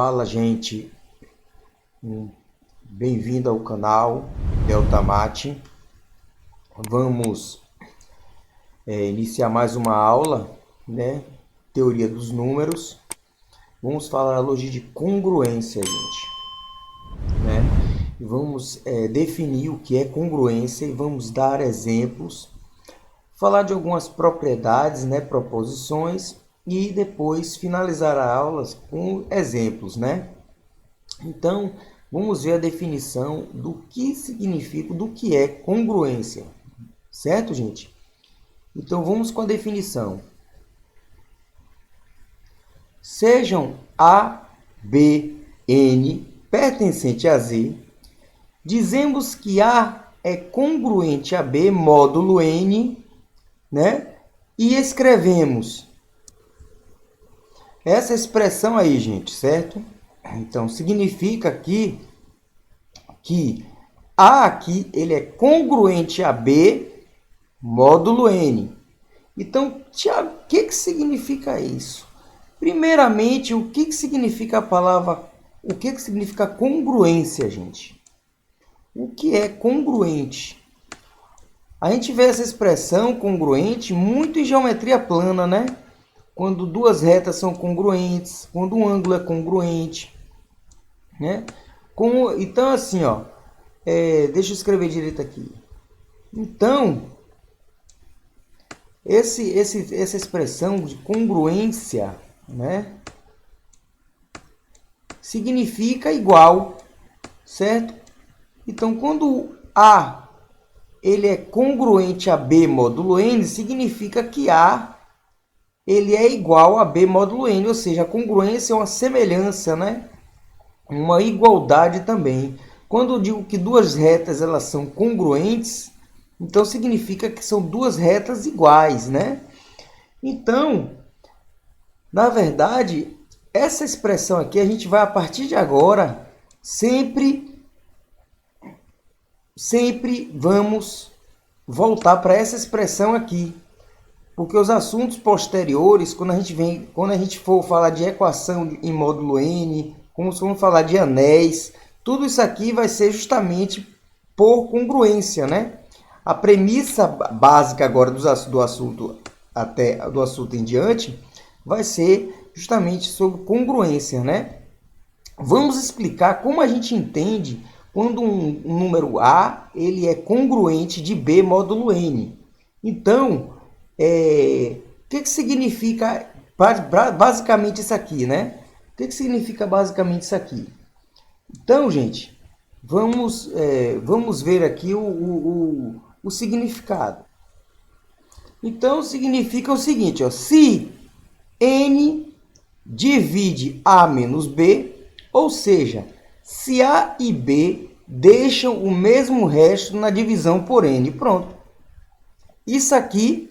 Fala, gente, bem-vindo ao canal Deltamate. Vamos iniciar mais uma aula, né? Teoria dos números. Vamos falar hoje de congruência, gente, né? E vamos definir o que é congruência e vamos dar exemplos, falar de algumas propriedades, né? Proposições, e depois finalizar a aula com exemplos, né? Então, vamos ver a definição do que significa, do que é congruência, certo, gente? Então, vamos com a definição. Sejam A, B, N pertencente a Z, dizemos que A é congruente a B módulo N, né? E escrevemos essa expressão aí, gente, certo? Então, significa aqui que A aqui ele é congruente a B módulo N. Então, Tiago, o que significa isso? Primeiramente, o que significa a palavra, o que significa congruência, gente? O que é congruente? A gente vê essa expressão congruente muito em geometria plana, né? Quando duas retas são congruentes, quando um ângulo é congruente, né? Então, assim, ó, deixa eu escrever direito aqui. Então, essa expressão de congruência, né, significa igual, certo? Então, quando A ele é congruente a B módulo N, significa que A ele é igual a B módulo N, ou seja, a congruência é uma semelhança, né? Uma igualdade também. Quando eu digo que duas retas elas são congruentes, então significa que são duas retas iguais, né? Então, na verdade, essa expressão aqui a gente vai a partir de agora sempre vamos voltar para essa expressão aqui. Porque os assuntos posteriores, quando a gente for falar de equação em módulo N, como se vamos falar de anéis, tudo isso aqui vai ser justamente por congruência, né? A premissa básica agora do assunto em diante vai ser justamente sobre congruência, né? Vamos explicar como a gente entende quando um número A ele é congruente de B módulo N. Então, o que significa basicamente isso aqui, né? O que significa basicamente isso aqui? Então, gente, vamos ver aqui o significado. Então, significa o seguinte, ó, se N divide A menos B, ou seja, se A e B deixam o mesmo resto na divisão por N. Pronto. Isso aqui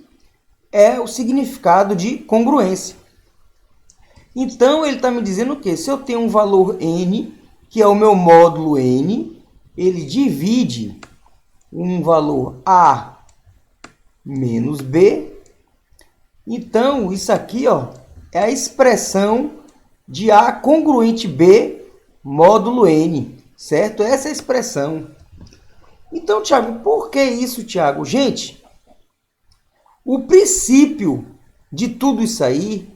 é o significado de congruência. Então, ele está me dizendo o quê? Se eu tenho um valor N, que é o meu módulo N, ele divide um valor A menos B. Então, isso aqui, ó, é a expressão de A congruente B módulo N, certo? Essa é a expressão. Então, Tiago, por que isso, Tiago? Gente, o princípio de tudo isso aí,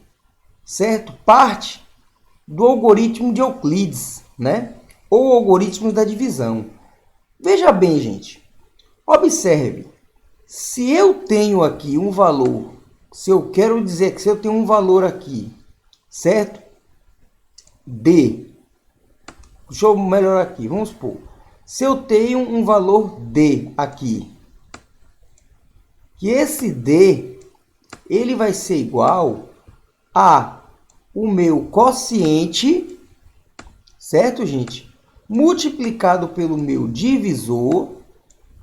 certo? Parte do algoritmo de Euclides, né? Ou algoritmo da divisão. Veja bem, gente. Observe. Se eu tenho aqui um valor, se eu quero dizer que se eu tenho um valor aqui, certo? D. Deixa eu melhorar aqui. Vamos supor. Se eu tenho um valor D aqui, que esse D ele vai ser igual a o meu quociente, certo, gente? Multiplicado pelo meu divisor,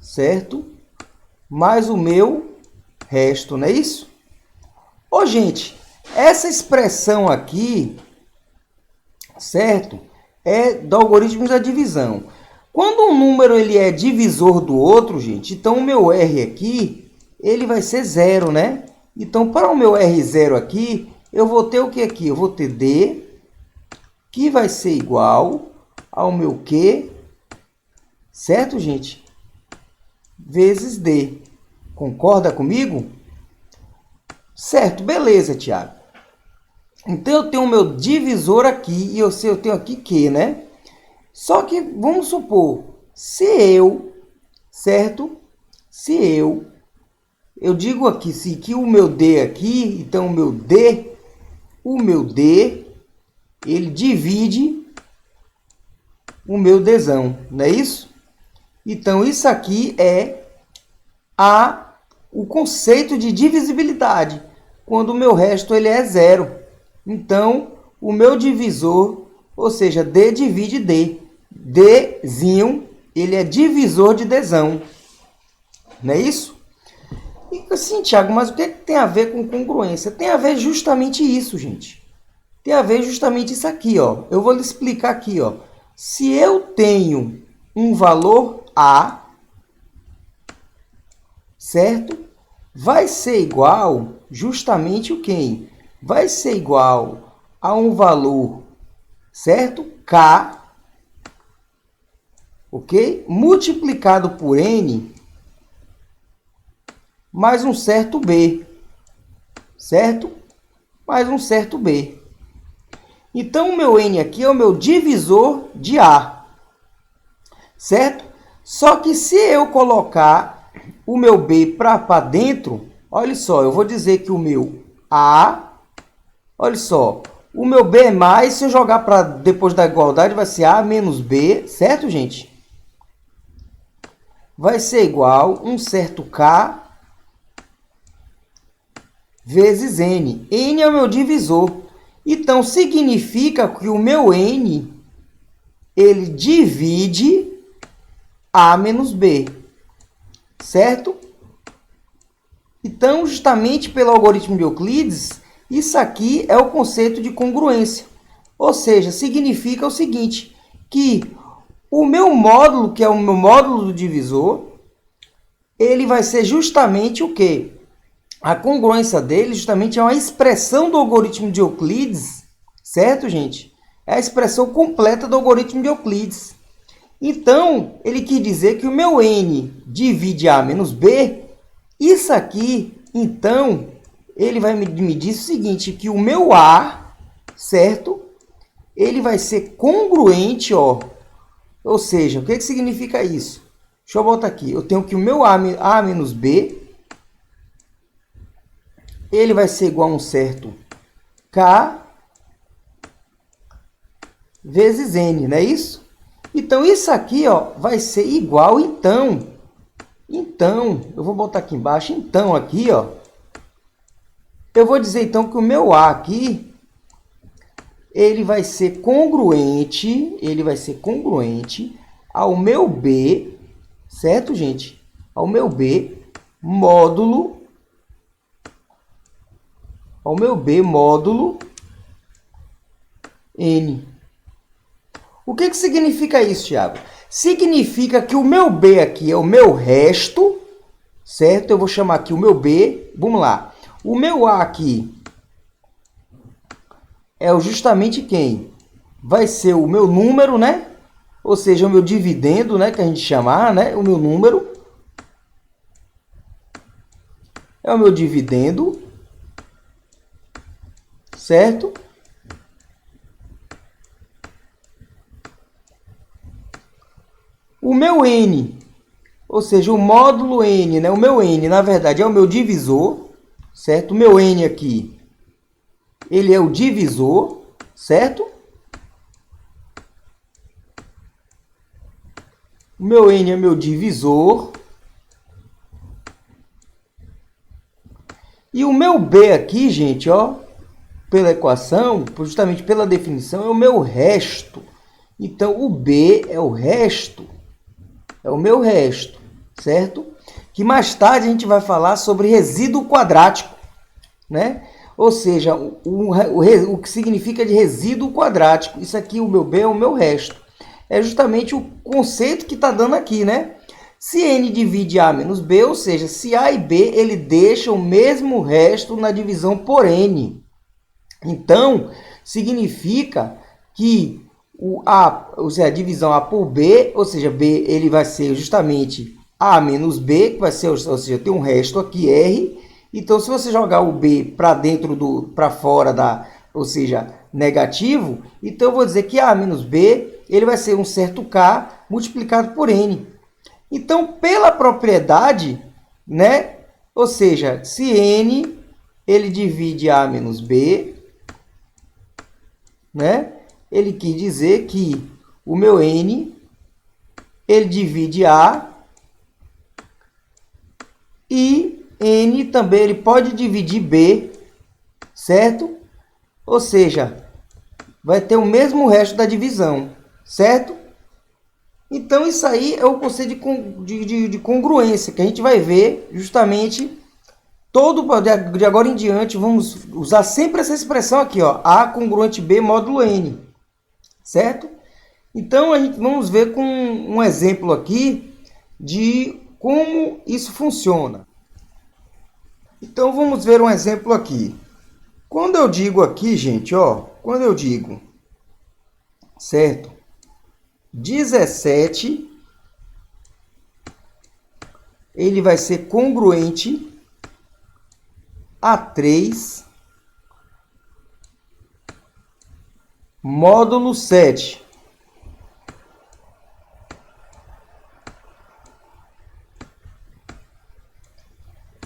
certo? Mais o meu resto, não é isso? Ô, gente, essa expressão aqui, certo? É do algoritmo da divisão. Quando um número ele é divisor do outro, gente, então o meu R aqui, ele vai ser zero, né? Então, para o meu R0 aqui, eu vou ter o que aqui? Eu vou ter D que vai ser igual ao meu Q, certo, gente? Vezes D. Concorda comigo? Certo, beleza, Tiago. Então, eu tenho o meu divisor aqui e eu tenho aqui Q, né? Só que, vamos supor, se eu, certo? Se eu digo aqui, que o meu D aqui, então o meu D, ele divide o meu Dzão, não é isso? Então, isso aqui é o conceito de divisibilidade, quando o meu resto ele é zero. Então, o meu divisor, ou seja, D divide D. Dzinho, ele é divisor de Dzão. Não é isso? E assim, Tiago, mas o que tem a ver com congruência? Tem a ver justamente isso, gente. Tem a ver justamente isso aqui, ó. Eu vou lhe explicar aqui, ó. Se eu tenho um valor A, certo? Vai ser igual justamente o quê? Vai ser igual a um valor, certo? K, ok? Multiplicado por N mais um certo B, certo? Mais um certo B. Então, o meu N aqui é o meu divisor de A, certo? Só que se eu colocar o meu B para dentro, olha só, eu vou dizer que o meu A, olha só, o meu B é mais, se eu jogar para depois da igualdade, vai ser A menos B, certo, gente? Vai ser igual um certo K vezes N. N é o meu divisor. Então, significa que o meu N, ele divide A menos B, certo? Então, justamente pelo algoritmo de Euclides, isso aqui é o conceito de congruência. Ou seja, significa o seguinte, que o meu módulo, que é o meu módulo do divisor, ele vai ser justamente o quê? A congruência dele justamente é uma expressão do algoritmo de Euclides, certo, gente? É a expressão completa do algoritmo de Euclides. Então, ele quis dizer que o meu N divide A menos B. Isso aqui, então, ele vai me dizer o seguinte, que o meu A, certo? Ele vai ser congruente, ó. Ou seja, o que significa isso? Deixa eu botar aqui. Eu tenho que o meu A menos B, ele vai ser igual a um certo K vezes N, não é isso? Então, isso aqui, ó, vai ser igual, então, eu vou botar aqui embaixo, então, aqui, ó, eu vou dizer, então, que o meu A aqui, ele vai ser congruente ao meu B, certo, gente? Ao meu B, módulo N. O que significa isso, Thiago? Significa que o meu B aqui é o meu resto, certo? Eu vou chamar aqui o meu B, vamos lá. O meu A aqui é justamente quem? Vai ser o meu número, né? Ou seja, o meu dividendo, né? Que a gente chamar, né? O meu número é o meu dividendo, certo? O meu N, ou seja, o módulo N, né? O meu N, na verdade, é o meu divisor, certo? O meu N aqui, ele é o divisor, certo? O meu N é meu divisor. E o meu B aqui, gente, ó, pela equação, justamente pela definição, é o meu resto. Então, o B é o resto. É o meu resto, certo? Que mais tarde a gente vai falar sobre resíduo quadrático, né? Ou seja, o que significa de resíduo quadrático. Isso aqui, o meu B é o meu resto. É justamente o conceito que está dando aqui, né? Se N divide A menos B, ou seja, se A e B ele deixa o mesmo resto na divisão por N. Então, significa que ou seja, a divisão A por B, ou seja, B ele vai ser justamente A menos B, que vai ser, ou seja, tem um resto aqui, R. Então, se você jogar o B para dentro para fora ou seja, negativo, então eu vou dizer que A menos B, ele vai ser um certo K multiplicado por N. Então, pela propriedade, né? Ou seja, se N ele divide A menos B, né? Ele quis dizer que o meu N ele divide A e N também ele pode dividir B, certo? Ou seja, vai ter o mesmo resto da divisão, certo? Então, isso aí é o conceito de congruência, que a gente vai ver justamente de agora em diante. Vamos usar sempre essa expressão aqui, ó, A congruente B módulo N, certo? Então, vamos ver com um exemplo aqui de como isso funciona. Então, vamos ver um exemplo aqui. Quando eu digo aqui, gente, ó, quando eu digo, certo? 17, ele vai ser congruente a 3 módulo 7.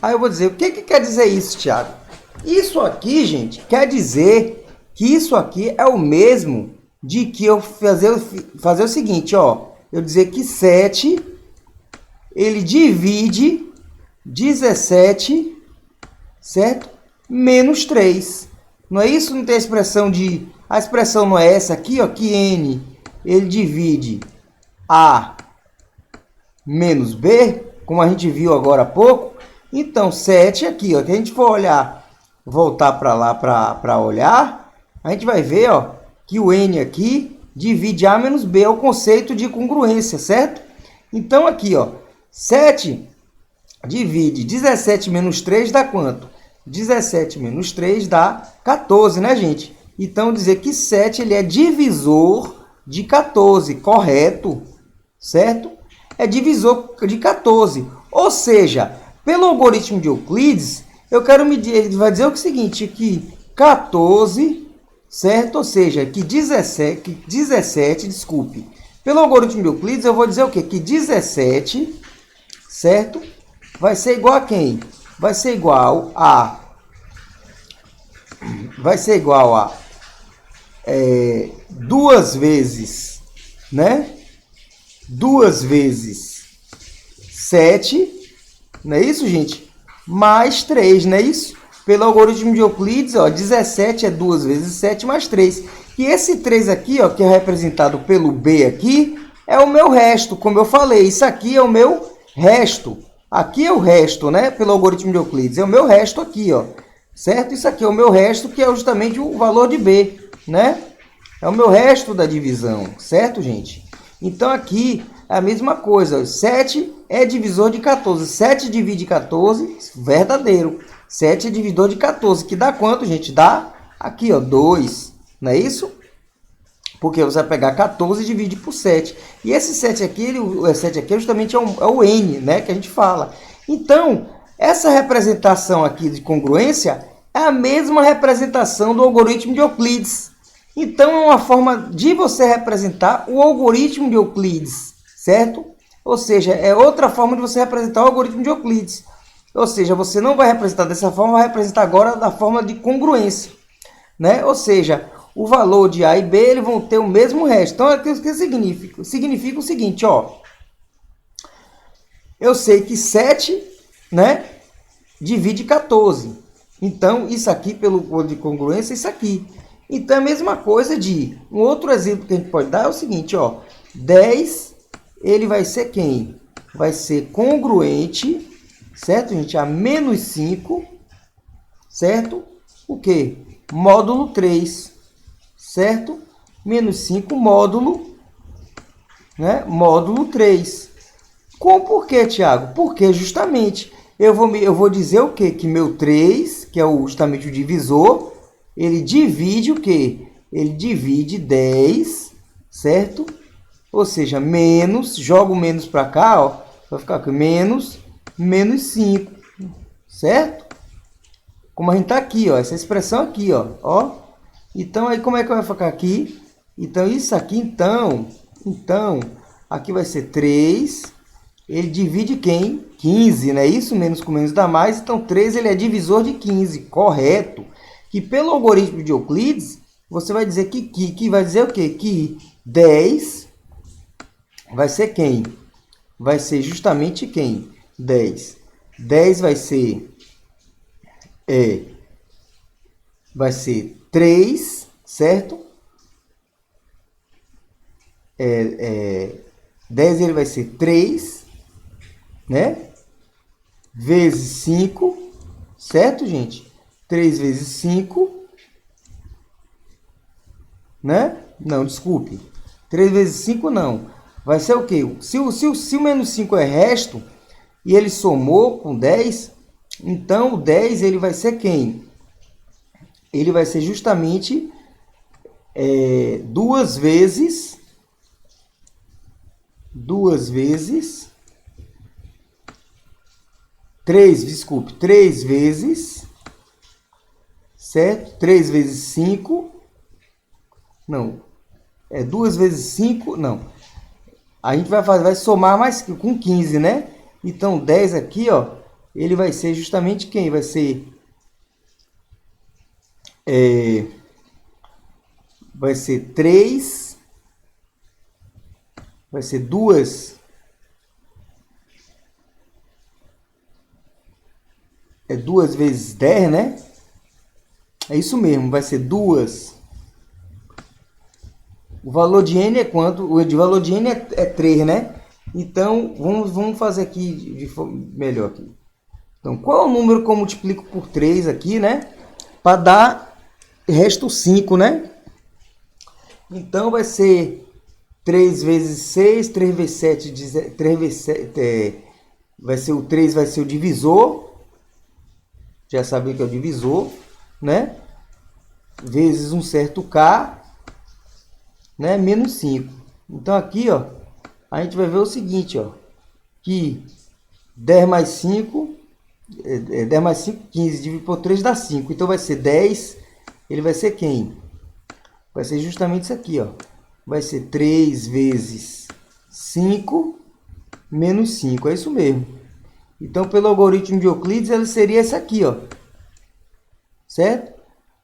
Aí eu vou dizer, o que quer dizer isso, Thiago? Isso aqui, gente, quer dizer que isso aqui é o mesmo de que eu fazer o seguinte, ó. Eu dizer que 7, ele divide 17, certo? Menos 3. Não é isso? Não tem a expressão de... A expressão não é essa aqui, ó, que N, ele divide A menos B, como a gente viu agora há pouco. Então, 7 aqui, ó, se a gente for olhar, voltar para lá para olhar, a gente vai ver, ó, que o N aqui divide A menos B, é o conceito de congruência, certo? Então, aqui, ó, 7 divide 17 menos 3 dá quanto? 17 menos 3 dá 14, né, gente? Então, dizer que 7 ele é divisor de 14, correto? Certo? É divisor de 14. Ou seja, pelo algoritmo de Euclides, ele vai dizer o seguinte, que 14, certo? Ou seja, que 17, desculpe. Pelo algoritmo de Euclides, eu vou dizer o quê? Que 17, certo? Vai ser igual a quem? Vai ser igual a 2 vezes, né? 2 vezes 7, não é isso, gente? Mais 3, não é isso? Pelo algoritmo de Euclides, ó, 17 é 2 vezes 7 mais 3. E esse 3 aqui, ó, que é representado pelo B aqui, é o meu resto, como eu falei. Isso aqui é o meu resto. Aqui é o resto, né? Pelo algoritmo de Euclides. É o meu resto aqui, ó. Certo? Isso aqui é o meu resto, que é justamente o valor de B, né? É o meu resto da divisão, certo, gente? Então, aqui é a mesma coisa. 7 é divisor de 14. 7 divide 14, verdadeiro. 7 é divisor de 14, que dá quanto, gente? Dá aqui, ó, 2. Não é isso? Porque você vai pegar 14 e divide por 7. E esse 7 aqui, justamente é o N, né? Que a gente fala. Então, essa representação aqui de congruência é a mesma representação do algoritmo de Euclides. Então, é uma forma de você representar o algoritmo de Euclides, certo? Ou seja, é outra forma de você representar o algoritmo de Euclides. Ou seja, você não vai representar dessa forma, vai representar agora da forma de congruência, né? Ou seja, o valor de A e B eles vão ter o mesmo resto. Então, o que significa? Significa o seguinte, ó. Eu sei que 7, né, divide 14. Então, isso aqui, pelo código de congruência, isso aqui. Então, a mesma coisa de... Um outro exemplo que a gente pode dar é o seguinte, ó. 10, ele vai ser quem? Vai ser congruente, certo, gente? A menos 5, certo? O quê? Módulo 3, certo? Menos 5 módulo, né? Módulo 3. Por quê, Tiago? Porque justamente eu vou dizer o quê? Que meu 3, que é justamente o divisor, ele divide o quê? ele divide 10, certo? Ou seja, menos, joga o menos para cá, ó, vai ficar aqui, menos 5, certo? Como a gente tá aqui, ó, essa expressão aqui, ó. Então, aí como é que vai ficar aqui? Então, isso aqui, então, aqui vai ser 3, ele divide quem? 15, né? Isso, menos com menos dá mais, então 3 ele é divisor de 15, correto. Que pelo algoritmo de Euclides, você vai dizer que vai dizer o quê? Que 10 vai ser quem? Vai ser justamente quem? 10. 10 vai ser 3, certo? 10 ele vai ser 3, né? Vezes 5, certo, gente? 3 vezes 5, né? Não, desculpe. 3 vezes 5 não. Vai ser o quê? Se o menos 5 é resto, e ele somou com 10, então o 10 ele vai ser quem? Ele vai ser justamente 2 vezes 3 vezes, certo? 3 vezes 5, não, 2 vezes 5, não. A gente vai somar mais com 15, né? Então, 10 aqui, ó, ele vai ser justamente quem? Vai ser 3, vai ser 2, 2 vezes 10, né? É isso mesmo, vai ser 2. O valor de n é quanto? O valor de n é 3, né? Então, vamos fazer aqui melhor aqui. Então, qual é o número que eu multiplico por 3 aqui, né? Para dar resto 5, né? Então, vai ser 3 vezes 6, 3 vezes 7, 3 vezes 7, vai ser o 3, vai ser o divisor. Já sabia que é o divisor, né? Vezes um certo k, né? Menos 5. Então, aqui, ó, a gente vai ver o seguinte, ó, que 10 mais 5, 10 mais 5, 15, dividido por 3 dá 5. Então, vai ser 10, ele vai ser quem? Vai ser justamente isso aqui, ó. Vai ser 3 vezes 5 menos 5, é isso mesmo. Então, pelo algoritmo de Euclides, ele seria esse aqui, ó. Certo?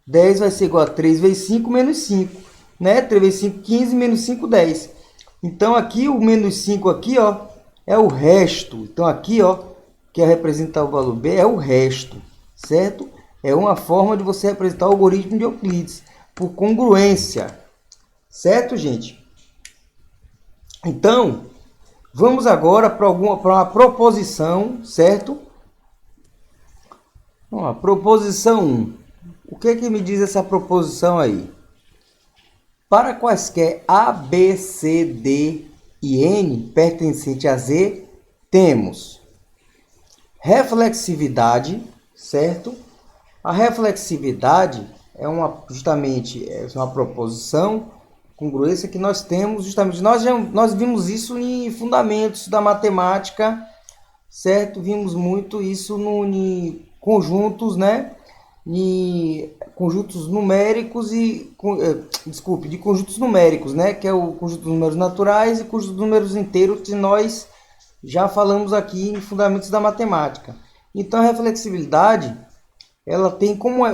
10 vai ser igual a 3 vezes 5 menos 5, né? 3 vezes 5, 15, menos 5, 10. Então, aqui, o menos 5 aqui, ó, é o resto. Então, aqui, ó, que é representar o valor B, é o resto, certo? É uma forma de você representar o algoritmo de Euclides, por congruência, certo, gente? Então, vamos agora para uma proposição, certo? Ó, proposição 1. O que é que me diz essa proposição aí? Para quaisquer A, B, C, D e N pertencente a Z, temos reflexividade, certo? A reflexividade é justamente uma proposição, congruência que nós temos, justamente, nós vimos isso em fundamentos da matemática, certo? Vimos muito isso em conjuntos, né? Em conjuntos numéricos de conjuntos numéricos, né? Que é o conjunto dos números naturais e conjunto dos números inteiros, que nós já falamos aqui em fundamentos da matemática. Então, a reflexibilidade, ela tem como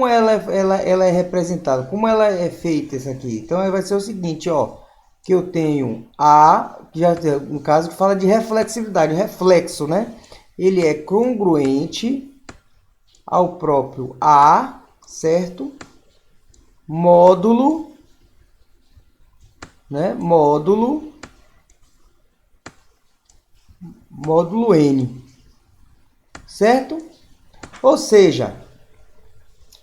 ela é representada, como ela é feita isso aqui. Então, vai ser o seguinte, ó, que eu tenho A, que já no caso que fala de reflexibilidade, reflexo, né? Ele é congruente ao próprio A, certo? Módulo, né? Módulo N, certo? Ou seja,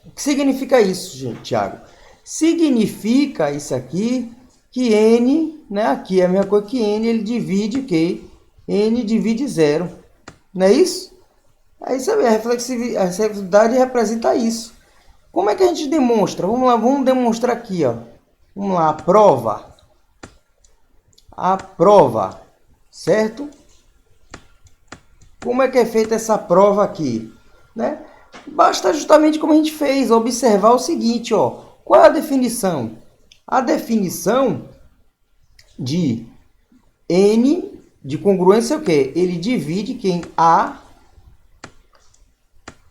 o que significa isso, gente, Thiago? Significa isso aqui que N, né? Aqui é a mesma coisa que N, ele divide o quê? N divide 0. Não é isso? É isso aí, a reflexividade representa isso. Como é que a gente demonstra? Vamos lá, vamos demonstrar aqui, ó. Vamos lá, a prova. A prova, certo? Como é que é feita essa prova aqui, né? Basta justamente como a gente fez, observar o seguinte, ó. Qual é a definição? A definição de N de congruência é o quê? Ele divide quem A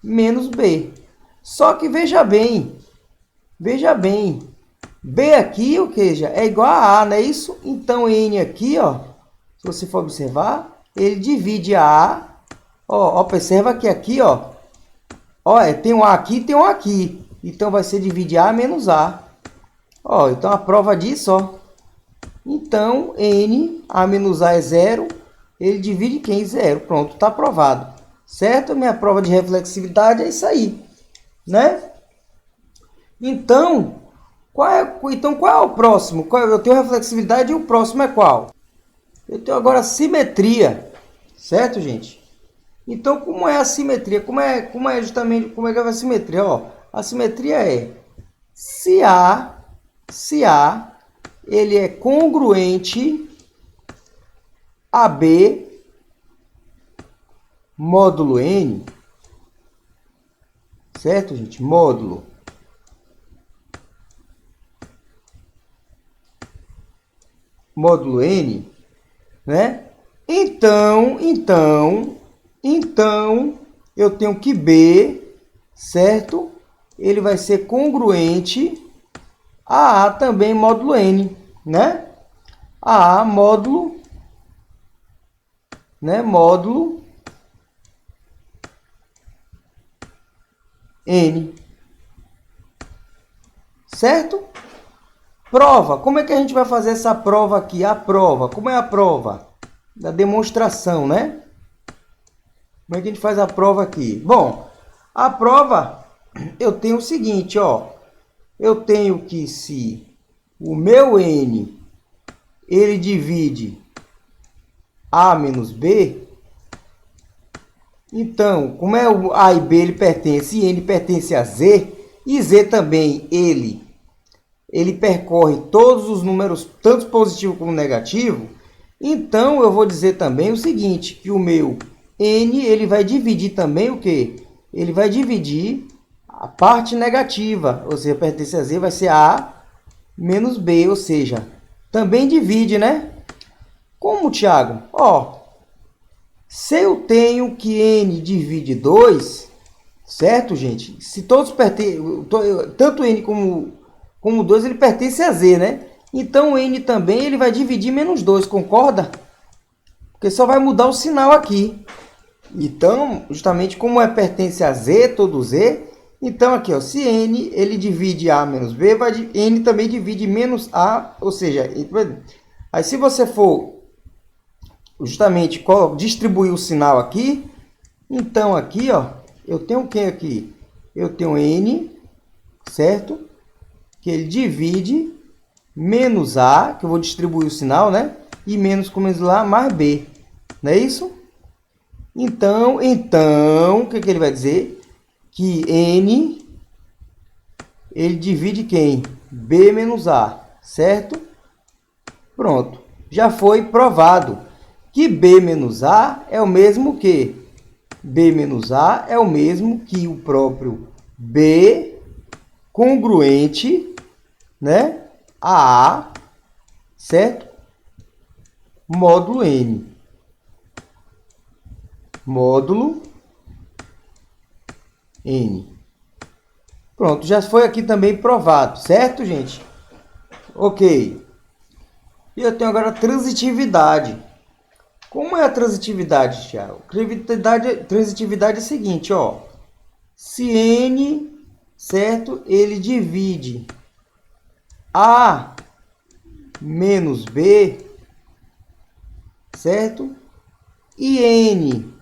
menos B. Só que veja bem, B aqui, ou seja, é igual a A, não é isso? Então, N aqui, ó, se você for observar, ele divide a A. Ó, observa que aqui, ó, tem um A aqui e tem um aqui. Então, vai ser dividir A menos A. Ó, então, a prova disso, ó. Então, N, A menos A é zero. Ele divide quem? Zero. Pronto, está aprovado. Certo? Minha prova de reflexividade é isso aí, né? Então, qual é o próximo? Eu tenho reflexividade e o próximo é qual? Eu tenho agora simetria, certo, gente? Então, como é a simetria? Como é justamente, como é que é a simetria? Ó, a simetria é se A ele é congruente a B módulo N, certo, gente? Módulo N, né? Então, eu tenho que B, certo? Ele vai ser congruente a A também módulo N, né? A módulo, né? Módulo N, certo? Prova. Como é que a gente vai fazer essa prova aqui? A prova. Como é a prova? Da demonstração, né? Como é que a gente faz a prova aqui? Bom, a prova, eu tenho o seguinte, ó. Eu tenho que se o meu N, ele divide A menos B, então, como é o A e B, ele pertence, e N pertence a Z, e Z também, ele percorre todos os números, tanto positivo como negativo, então eu vou dizer também o seguinte, que o meu N, ele vai dividir também o quê? Ele vai dividir a parte negativa, ou seja, pertence a Z, vai ser A menos B, ou seja, também divide, né? Como, Thiago? Ó, se eu tenho que N divide 2, certo, gente? Se todos pertencem, tanto N como 2, ele pertence a Z, né? Então, o N também ele vai dividir menos 2, concorda? Porque só vai mudar o sinal aqui. Então, justamente como pertence a Z, todo Z, então aqui, ó, se N ele divide A menos B, N também divide menos A, ou seja, aí se você for justamente distribuir o sinal aqui, então aqui, ó, eu tenho quem aqui? Eu tenho N, certo? Que ele divide menos A, que eu vou distribuir o sinal, né? E menos com menos lá, mais B. Não é isso? Então, o que ele vai dizer? Que N, ele divide quem? B menos A, certo? Pronto. Já foi provado que B menos A é o mesmo que? B menos A é o mesmo que o próprio B congruente, né? A, certo? Módulo N. Módulo N. Pronto, já foi aqui também provado, certo, gente? Ok. E eu tenho agora a transitividade. Como é a transitividade, Thiago? Transitividade é a seguinte, ó. Se N, certo? Ele divide A menos B, certo? E N,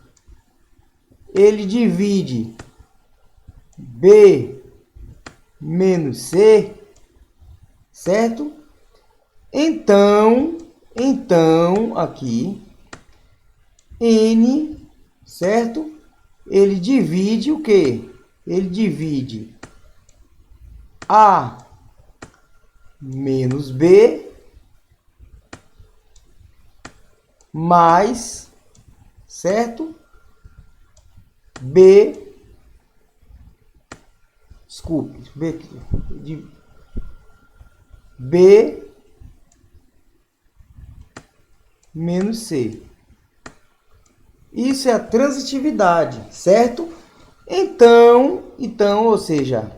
ele divide B menos C, certo? Então, aqui, N, certo? Ele divide o quê? Ele divide A menos B mais, certo? B, desculpe, B menos C. Isso é a transitividade, certo? Então, ou seja,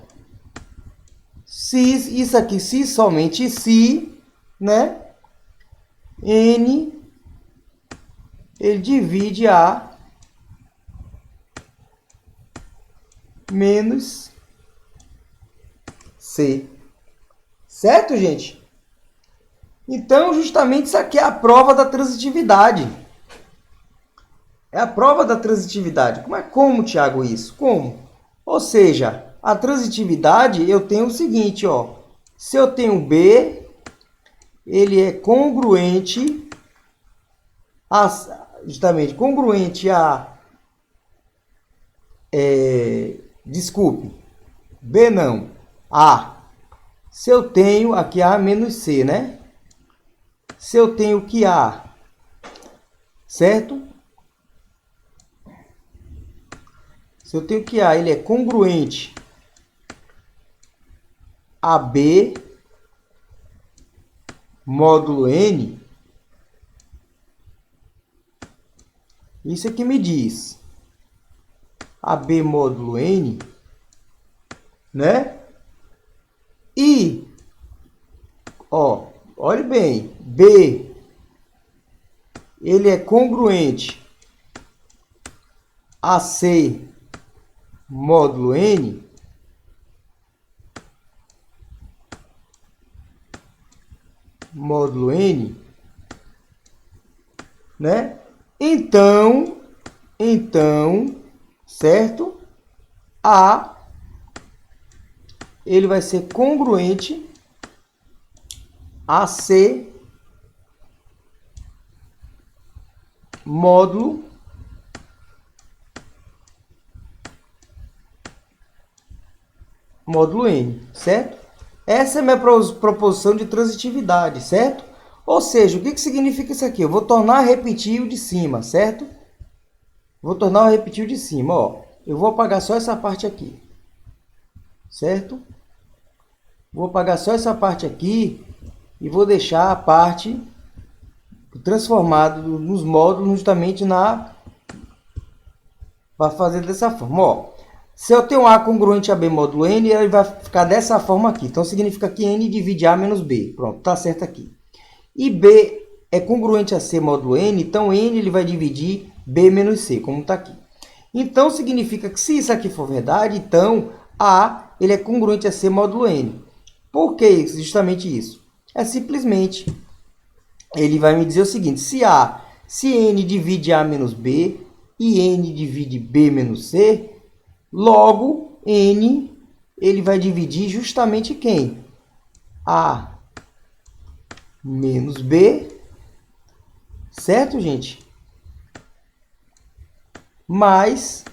se isso aqui, se somente se, né? N, ele divide A menos C. Certo, gente? Então, justamente isso aqui é a prova da transitividade. É a prova da transitividade. Como, Thiago, isso? Como? Ou seja, a transitividade, eu tenho o seguinte, ó. Se eu tenho B, ele é congruente justamente congruente a desculpe, B não, A. Se eu tenho aqui A menos C, né? Se eu tenho que A, certo? Se eu tenho que A, ele é congruente a B módulo N, isso aqui me diz AB módulo N, né? E, ó, olhe bem, B, ele é congruente a C módulo N, né? Então, certo? A, ele vai ser congruente a C módulo N, certo? Essa é a minha proposição de transitividade, certo? Ou seja, o que significa isso aqui? Eu vou tornar a repetir o de cima, certo? Vou tornar a repetir o de cima, ó. Eu vou apagar só essa parte aqui, certo? Vou apagar só essa parte aqui e vou deixar a parte transformada nos módulos justamente para fazer dessa forma, ó. Se eu tenho A congruente a B módulo N, ele vai ficar dessa forma aqui. Então, significa que N divide A menos B. Pronto, tá certo aqui. E B é congruente a C módulo N, então N ele vai dividir B menos C, como está aqui. Então, significa que se isso aqui for verdade, então A ele é congruente a C módulo N. Por que justamente isso? É simplesmente, ele vai me dizer o seguinte, se N divide A menos B e N divide B menos C, logo, N, ele vai dividir justamente quem? A menos B, certo, gente? Mais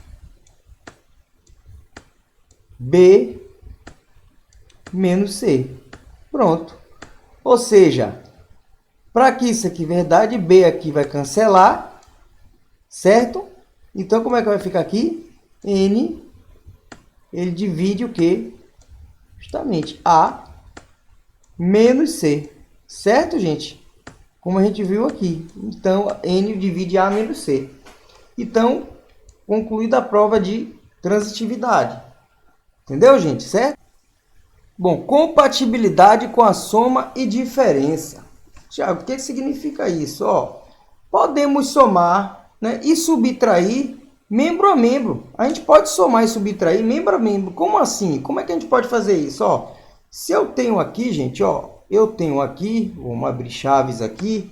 B menos C. Pronto. Ou seja, para que isso aqui verdade, B aqui vai cancelar, certo? Então, como é que vai ficar aqui? N, ele divide o quê? Justamente A menos C. Certo, gente? Como a gente viu aqui. Então, N divide A menos C. Então, concluída a prova de transitividade. Entendeu, gente? Certo? Bom, compatibilidade com a soma e diferença. Tiago, o que significa isso? Ó, podemos somar, né, e subtrair membro a membro. A gente pode somar e subtrair membro a membro. Como assim? Como é que a gente pode fazer isso? Ó, se eu tenho aqui, gente, ó, eu tenho aqui, vamos abrir chaves aqui,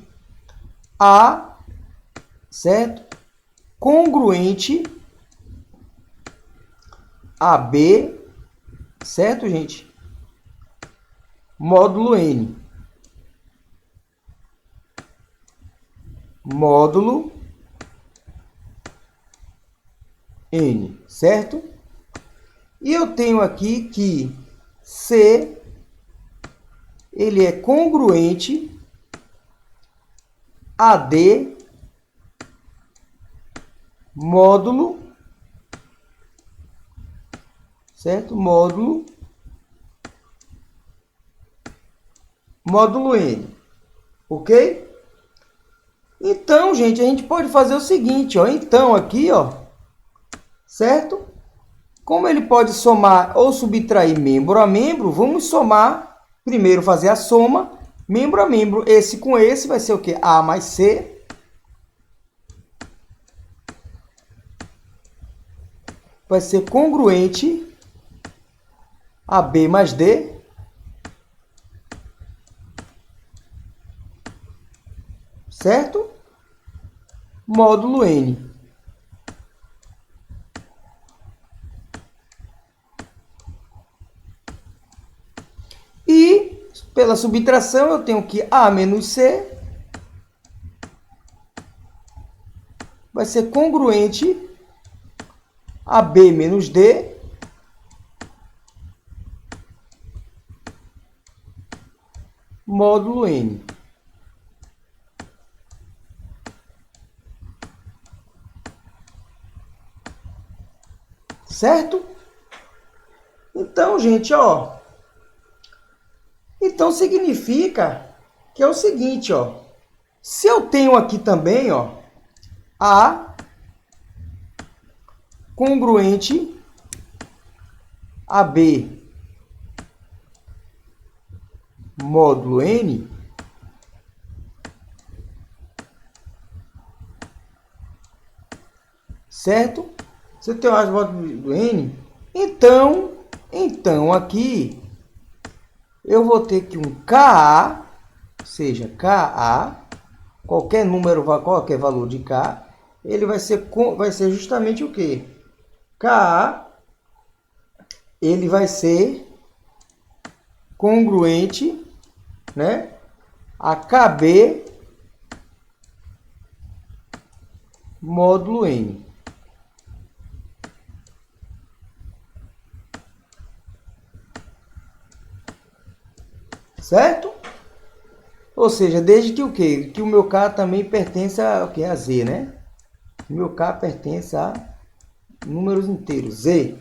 A, certo? Congruente a B, certo, gente? Módulo N. Módulo N, certo? E eu tenho aqui que C ele é congruente a D módulo, certo? Módulo N, ok? Então, gente, a gente pode fazer o seguinte, ó. Então, aqui, ó, certo? Como ele pode somar ou subtrair membro a membro, vamos somar, primeiro fazer a soma, membro a membro. Esse com esse vai ser o quê? A mais C. Vai ser congruente a B mais D. Certo? Módulo N. E, pela subtração, eu tenho que A menos C vai ser congruente a B menos D módulo N. Certo? Então, gente, ó. Então significa que é o seguinte, ó. Se eu tenho aqui também, ó, A congruente a B módulo N, certo? Se eu tenho A módulo N, então aqui eu vou ter que um KA, ou seja, KA, qualquer número, qualquer valor de K, ele vai ser justamente o quê? KA, ele vai ser congruente, né, a KB módulo N. Certo? Ou seja, desde que o quê? Que o meu K também pertence a, o quê? A Z, né? O meu K pertence a números inteiros, Z.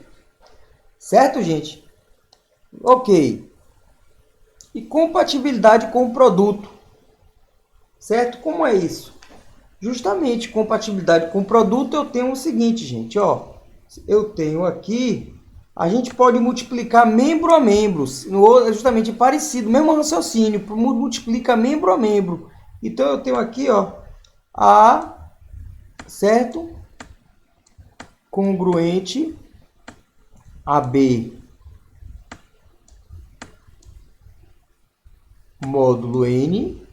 Certo, gente? Ok. E compatibilidade com o produto. Certo? Como é isso? Justamente, compatibilidade com o produto, eu tenho o seguinte, gente, ó. Eu tenho aqui, a gente pode multiplicar membro a membro, é justamente parecido, mesmo raciocínio, multiplica membro a membro. Então, eu tenho aqui, ó, A, certo? Congruente a B módulo N.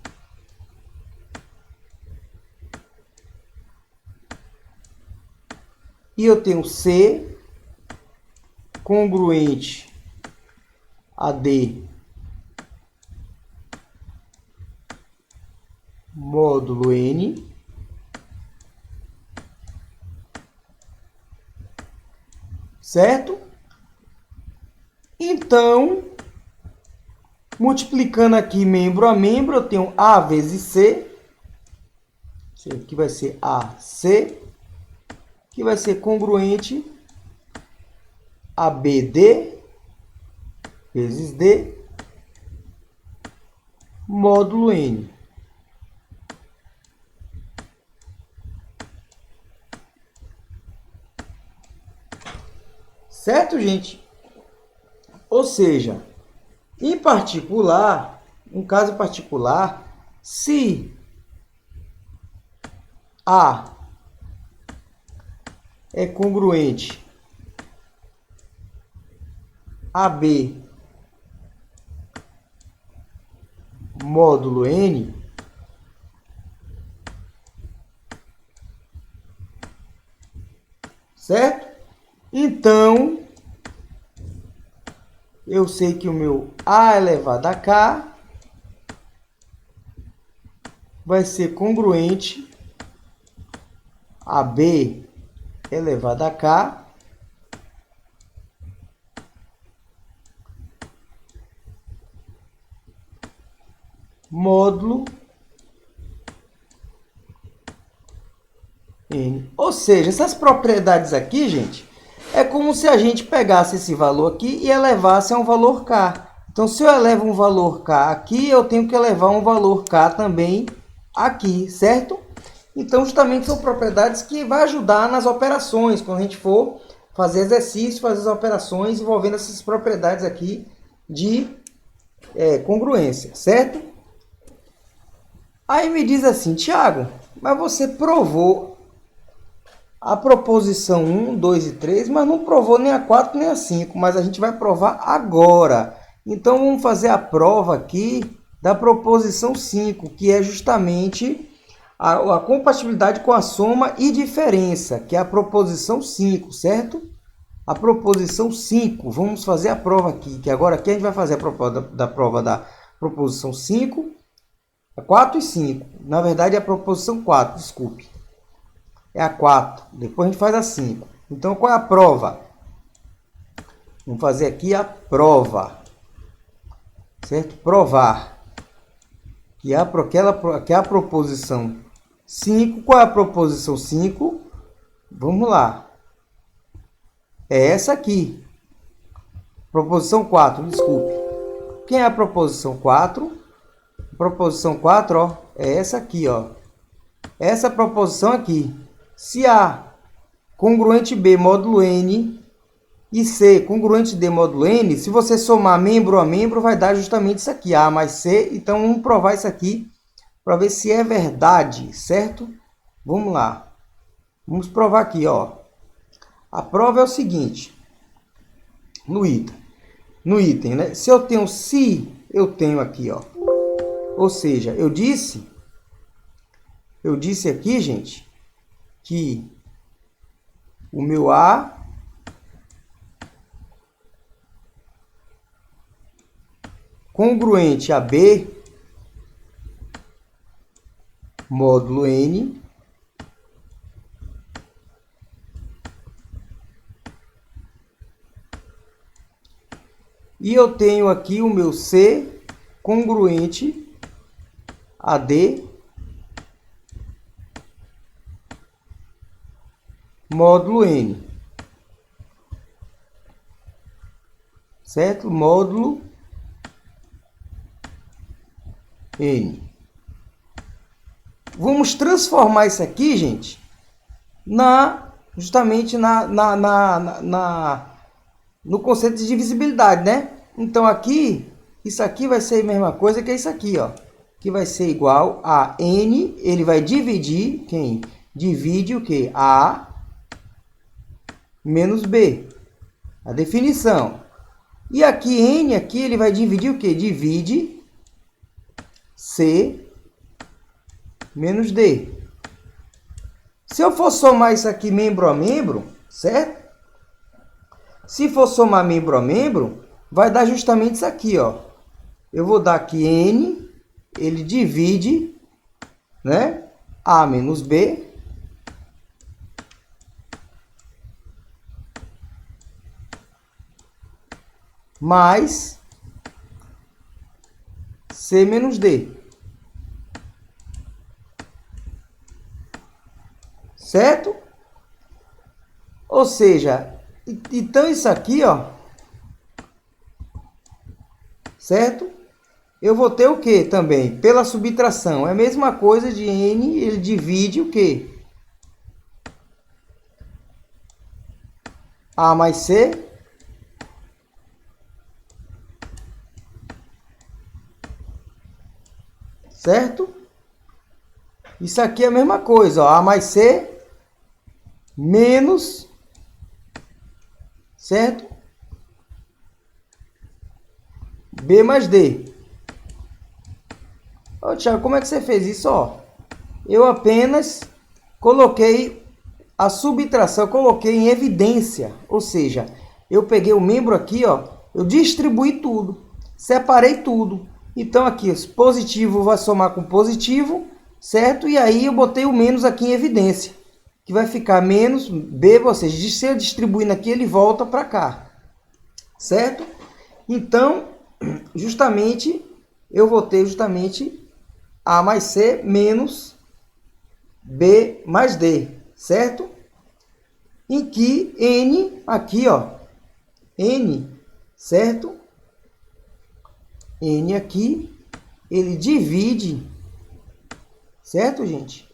E eu tenho C congruente a D módulo N. Certo? Então, multiplicando aqui membro a membro, eu tenho A vezes C. Isso aqui vai ser AC, que vai ser congruente a BD vezes D módulo N. Certo, gente? Ou seja, em particular, um caso particular, se A é congruente a B módulo N, certo? Então, eu sei que o meu A elevado a K vai ser congruente a B elevado a K módulo N. Ou seja, essas propriedades aqui, gente, é como se a gente pegasse esse valor aqui e elevasse a um valor K. Então, se eu elevo um valor K aqui, eu tenho que elevar um valor K também aqui, certo? Então, justamente são propriedades que vão ajudar nas operações, quando a gente for fazer exercício, fazer as operações envolvendo essas propriedades aqui de congruência, certo? Aí me diz assim, Thiago, mas você provou a proposição 1, 2 e 3, mas não provou nem a 4 nem a 5, mas a gente vai provar agora. Então, vamos fazer a prova aqui da proposição 5, que é justamente a compatibilidade com a soma e diferença, que é a proposição 5, certo? A proposição 5, vamos fazer a prova aqui, que agora aqui a gente vai fazer a prova da proposição 5, 4 e 5. Na verdade, é a proposição 4, desculpe. É a 4, depois a gente faz a 5. Então, qual é a prova? Vamos fazer aqui a prova, certo? Provar, que é a proposição 5. Qual é a proposição 5? Vamos lá. É essa aqui. Proposição 4, desculpe. Quem é a proposição 4? A proposição 4, ó, é essa aqui, ó. Essa proposição aqui. Se A congruente B módulo N e C congruente D módulo N, se você somar membro a membro, vai dar justamente isso aqui, A mais C. Então, vamos provar isso aqui para ver se é verdade, certo? Vamos lá. Vamos provar aqui, ó. A prova é o seguinte. No item, né? Se eu tenho aqui, ó. Ou seja, eu disse aqui, gente, que o meu A congruente a B módulo N e eu tenho aqui o meu C congruente a D módulo N, certo? Módulo N. Vamos transformar isso aqui, gente, justamente no conceito de divisibilidade, né? Então, aqui, isso aqui vai ser a mesma coisa que isso aqui, ó. Que vai ser igual a N, ele vai dividir, quem? Divide o quê? A menos B. A definição. E aqui, N, aqui, ele vai dividir o quê? Divide C menos D. Se eu for somar isso aqui membro a membro, certo? Se for somar membro a membro, vai dar justamente isso aqui, ó. Eu vou dar aqui N, ele divide, né? A menos B. Mais C menos D. Certo? Ou seja, então isso aqui, ó, certo? Eu vou ter o que também? Pela subtração. É a mesma coisa de N, ele divide o quê? A mais C. Certo? Isso aqui é a mesma coisa, ó. A mais C menos, certo? B mais D. Ô, Thiago, como é que você fez isso, ó? Eu apenas coloquei a subtração, eu coloquei em evidência. Ou seja, eu peguei o membro aqui, ó, eu distribuí tudo, separei tudo. Então, aqui, positivo vai somar com positivo, certo? E aí eu botei o menos aqui em evidência, que vai ficar menos B, ou seja, se eu distribuindo aqui, ele volta para cá, certo? Então, justamente, eu vou ter justamente A mais C menos B mais D, certo? Em que N, aqui, ó, N, certo? N aqui, ele divide, certo, gente?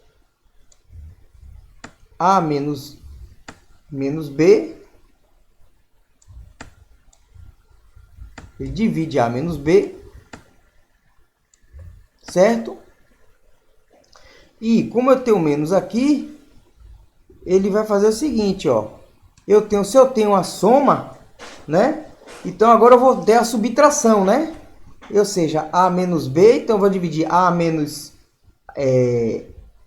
A menos B, ele divide A menos B, certo? E como eu tenho menos aqui, ele vai fazer o seguinte, ó. Se eu tenho a soma, né? Então agora eu vou ter a subtração, né? Ou seja, A menos B, então eu vou dividir A menos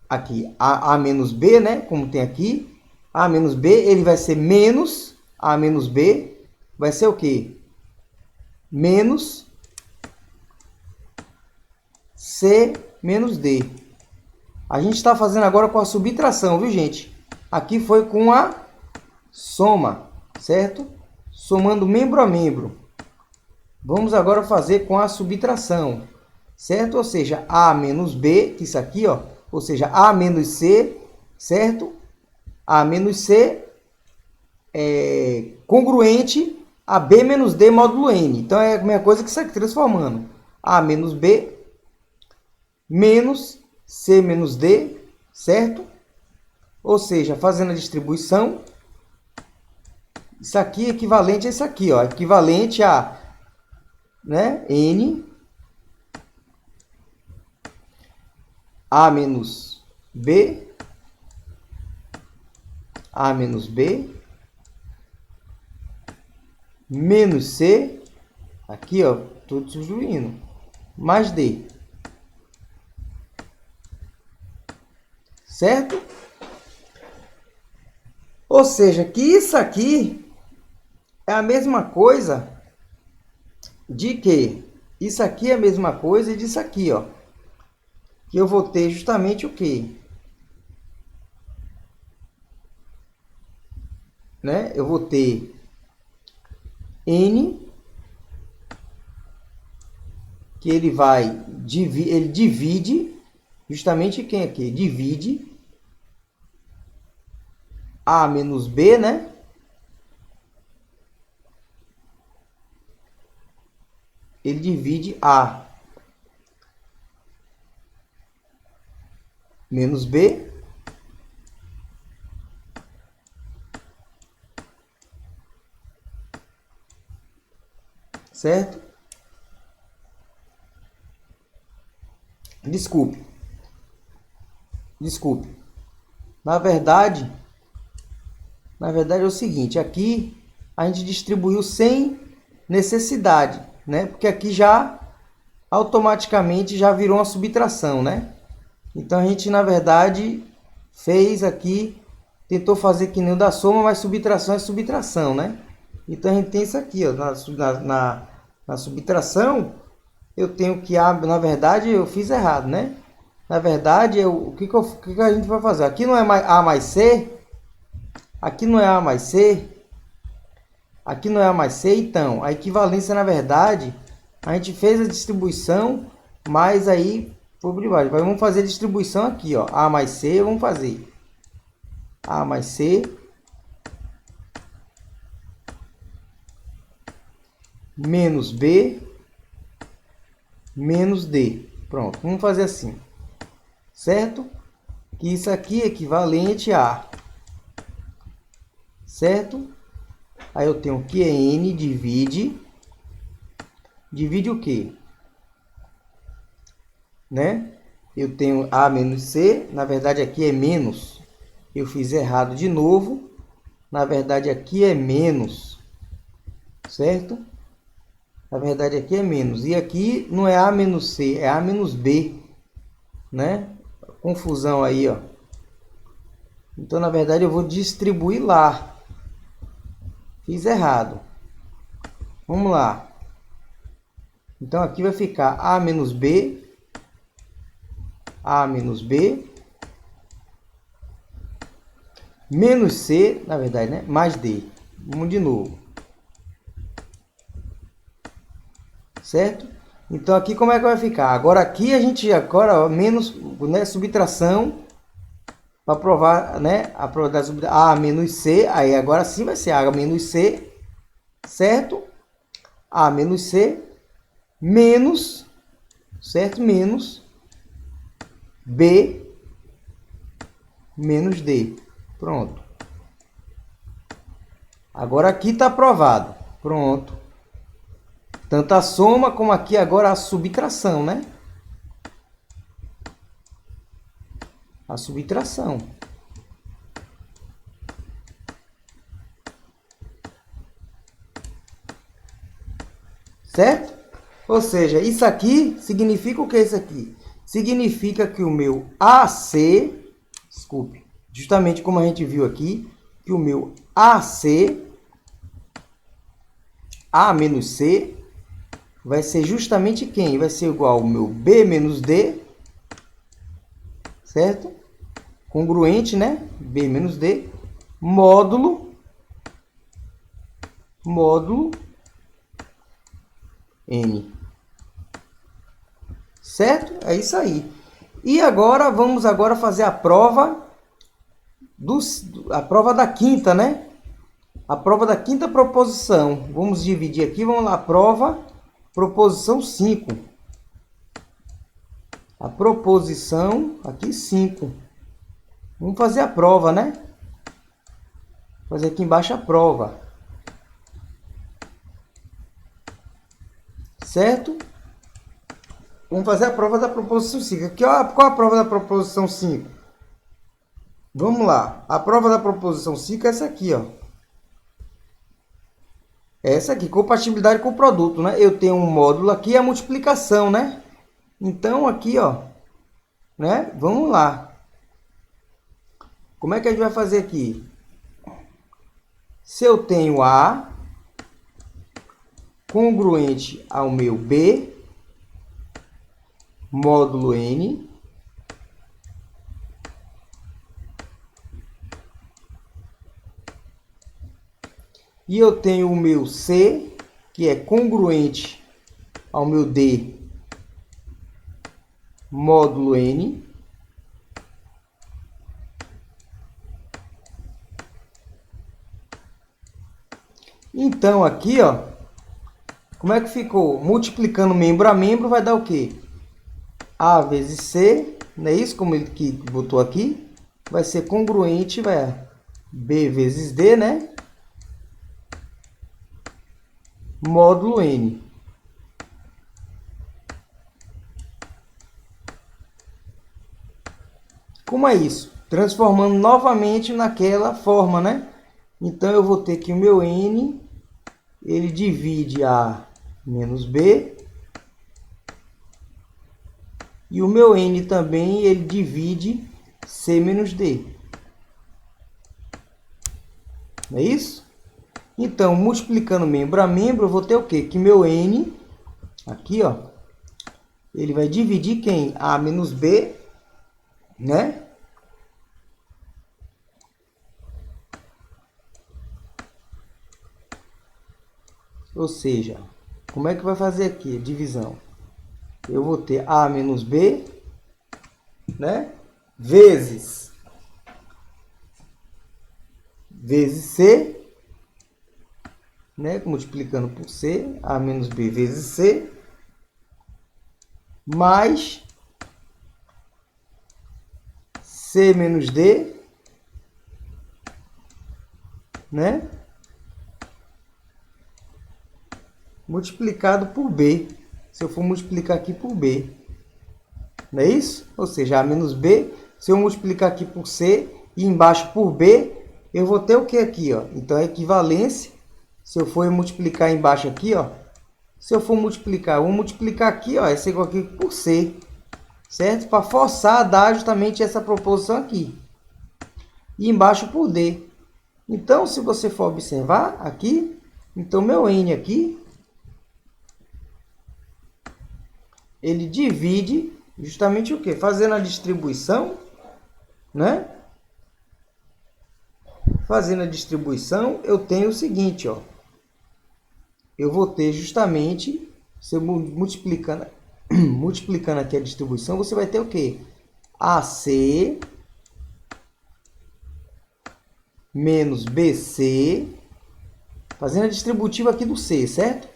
aqui, A menos B, né? Como tem aqui, A menos B, ele vai ser menos A menos B, vai ser o quê? Menos C menos D. A gente está fazendo agora com a subtração, viu, gente? Aqui foi com a soma, certo? Somando membro a membro. Vamos agora fazer com a subtração, certo? Ou seja, A menos B, isso aqui, ó. Ou seja, A menos C, certo? A menos C é congruente a B menos D módulo N. Então, é a mesma coisa que isso aqui, transformando. A menos B menos C menos D, certo? Ou seja, fazendo a distribuição, isso aqui é equivalente a isso aqui, ó, equivalente a, né, N A menos B, A menos B, menos C, aqui, ó, tudo substituindo, mais D. Certo? Ou seja, que isso aqui é a mesma coisa de que isso aqui é a mesma coisa disso aqui, ó. Que eu vou ter justamente o quê? Né? Eu vou ter N, que ele divide justamente quem aqui? Divide A menos B, né? Ele divide A menos B certo? Desculpe. Na verdade é o seguinte, aqui a gente distribuiu sem necessidade, né? Porque aqui já automaticamente já virou uma subtração, né? Então a gente, na verdade, fez aqui, tentou fazer que nem o da soma, mas subtração é subtração, né? Então a gente tem isso aqui, ó, na subtração, eu tenho que A, na verdade eu fiz errado, né? Na verdade, o que a gente vai fazer? Aqui não é A mais C, aqui não é A mais C, aqui não é A mais C, então a equivalência, na verdade, a gente fez a distribuição, mas aí foi por debaixo. Vamos fazer a distribuição aqui, ó. A mais C, vamos fazer A mais C menos B menos D. Pronto, vamos fazer assim, certo? Que isso aqui é equivalente a, certo? Aí eu tenho que é N divide o quê? Né? Eu tenho A menos C, na verdade aqui é menos. Eu fiz errado de novo. Na verdade aqui é menos, certo? Na verdade aqui é menos. E aqui não é A menos C, é A menos B, né? Confusão aí, ó. Então, na verdade, eu vou distribuir lá. Fiz errado. Vamos lá. Então, aqui vai ficar A menos B, A menos B, menos C, na verdade, né? Mais D. Vamos de novo. Certo? Então aqui como é que vai ficar? Agora aqui a gente agora ó, menos, né, subtração para provar, né, a prova da subtração A menos C, aí agora sim vai ser A menos C, certo? A menos C menos, certo? Menos B menos D. Pronto. Agora aqui está aprovado. Pronto. Tanto a soma como aqui agora a subtração, né? A subtração. Certo? Ou seja, isso aqui significa o que é isso aqui? Significa que o meu AC, desculpe, justamente como a gente viu aqui, que o meu AC, A menos C, vai ser justamente quem? Vai ser igual ao meu B menos D, certo? Congruente, né? B menos D, módulo N. Certo? É isso aí. E agora, vamos agora fazer a prova da quinta, né? A prova da quinta proposição. Vamos dividir aqui, vamos lá, proposição 5. A proposição aqui 5. Vamos fazer a prova, né? Fazer aqui embaixo a prova. Certo? Vamos fazer a prova da proposição 5. Aqui, ó, qual a prova da proposição 5? Vamos lá. A prova da proposição 5 é essa aqui, ó. Essa aqui, compatibilidade com o produto, né? Eu tenho um módulo aqui, a multiplicação, né? Então, aqui, ó, né? Vamos lá. Como é que a gente vai fazer aqui? Se eu tenho A congruente ao meu B, módulo N, e eu tenho o meu C, que é congruente ao meu D, módulo N, então aqui, ó, como é que ficou? Multiplicando membro a membro vai dar o quê? A vezes C, não é isso? Como ele que botou aqui, vai ser congruente, vai B vezes D, né? Módulo N. Como é isso? Transformando novamente naquela forma, né? Então, eu vou ter que o meu N, ele divide A menos B. E o meu N também, ele divide C menos D. Não é isso? Então, multiplicando membro a membro, eu vou ter o quê? Que meu N, aqui, ó, ele vai dividir quem? A menos B, né? Ou seja, como é que vai fazer aqui a divisão? Eu vou ter A menos B, né? Vezes C, né? Multiplicando por C, A menos B vezes C, mais C menos D, né? Multiplicado por B. Se eu for multiplicar aqui por B. Não é isso? Ou seja, A menos B, se eu multiplicar aqui por C e embaixo por B, eu vou ter o que aqui, ó? Então, a equivalência, se eu for multiplicar embaixo aqui, ó, se eu for multiplicar, eu vou multiplicar aqui, ó, essa é igual aqui por C, certo? Para forçar a dar justamente essa proposição aqui. E embaixo por D. Então, se você for observar aqui, então meu N aqui, ele divide justamente o quê? Fazendo a distribuição, né? Fazendo a distribuição, eu tenho o seguinte, ó. Eu vou ter justamente Você multiplicando, multiplicando aqui a distribuição, você vai ter o quê? AC menos BC, fazendo a distributiva aqui do C, certo?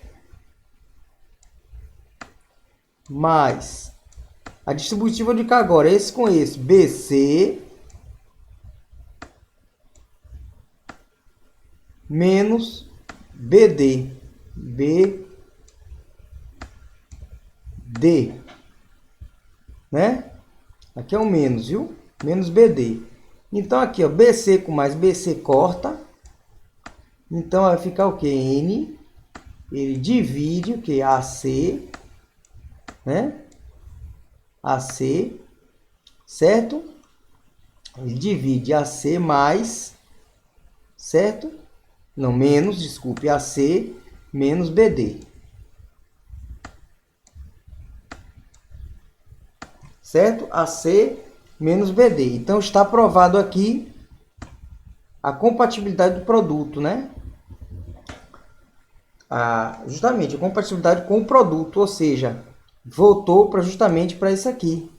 Mais a distributiva de cá agora, esse com esse, BC menos BD. BD. Né? Aqui é o menos, viu? Menos BD. Então, aqui, ó, BC com mais BC corta. Então, vai ficar o que? N. Ele divide o que? AC. Né? AC. Certo? Ele divide AC mais. Certo? Não, menos, desculpe. AC menos BD. Certo? AC menos BD. Então, está aprovado aqui a compatibilidade do produto, né? Justamente, a compatibilidade com o produto, ou seja, voltou justamente para isso aqui.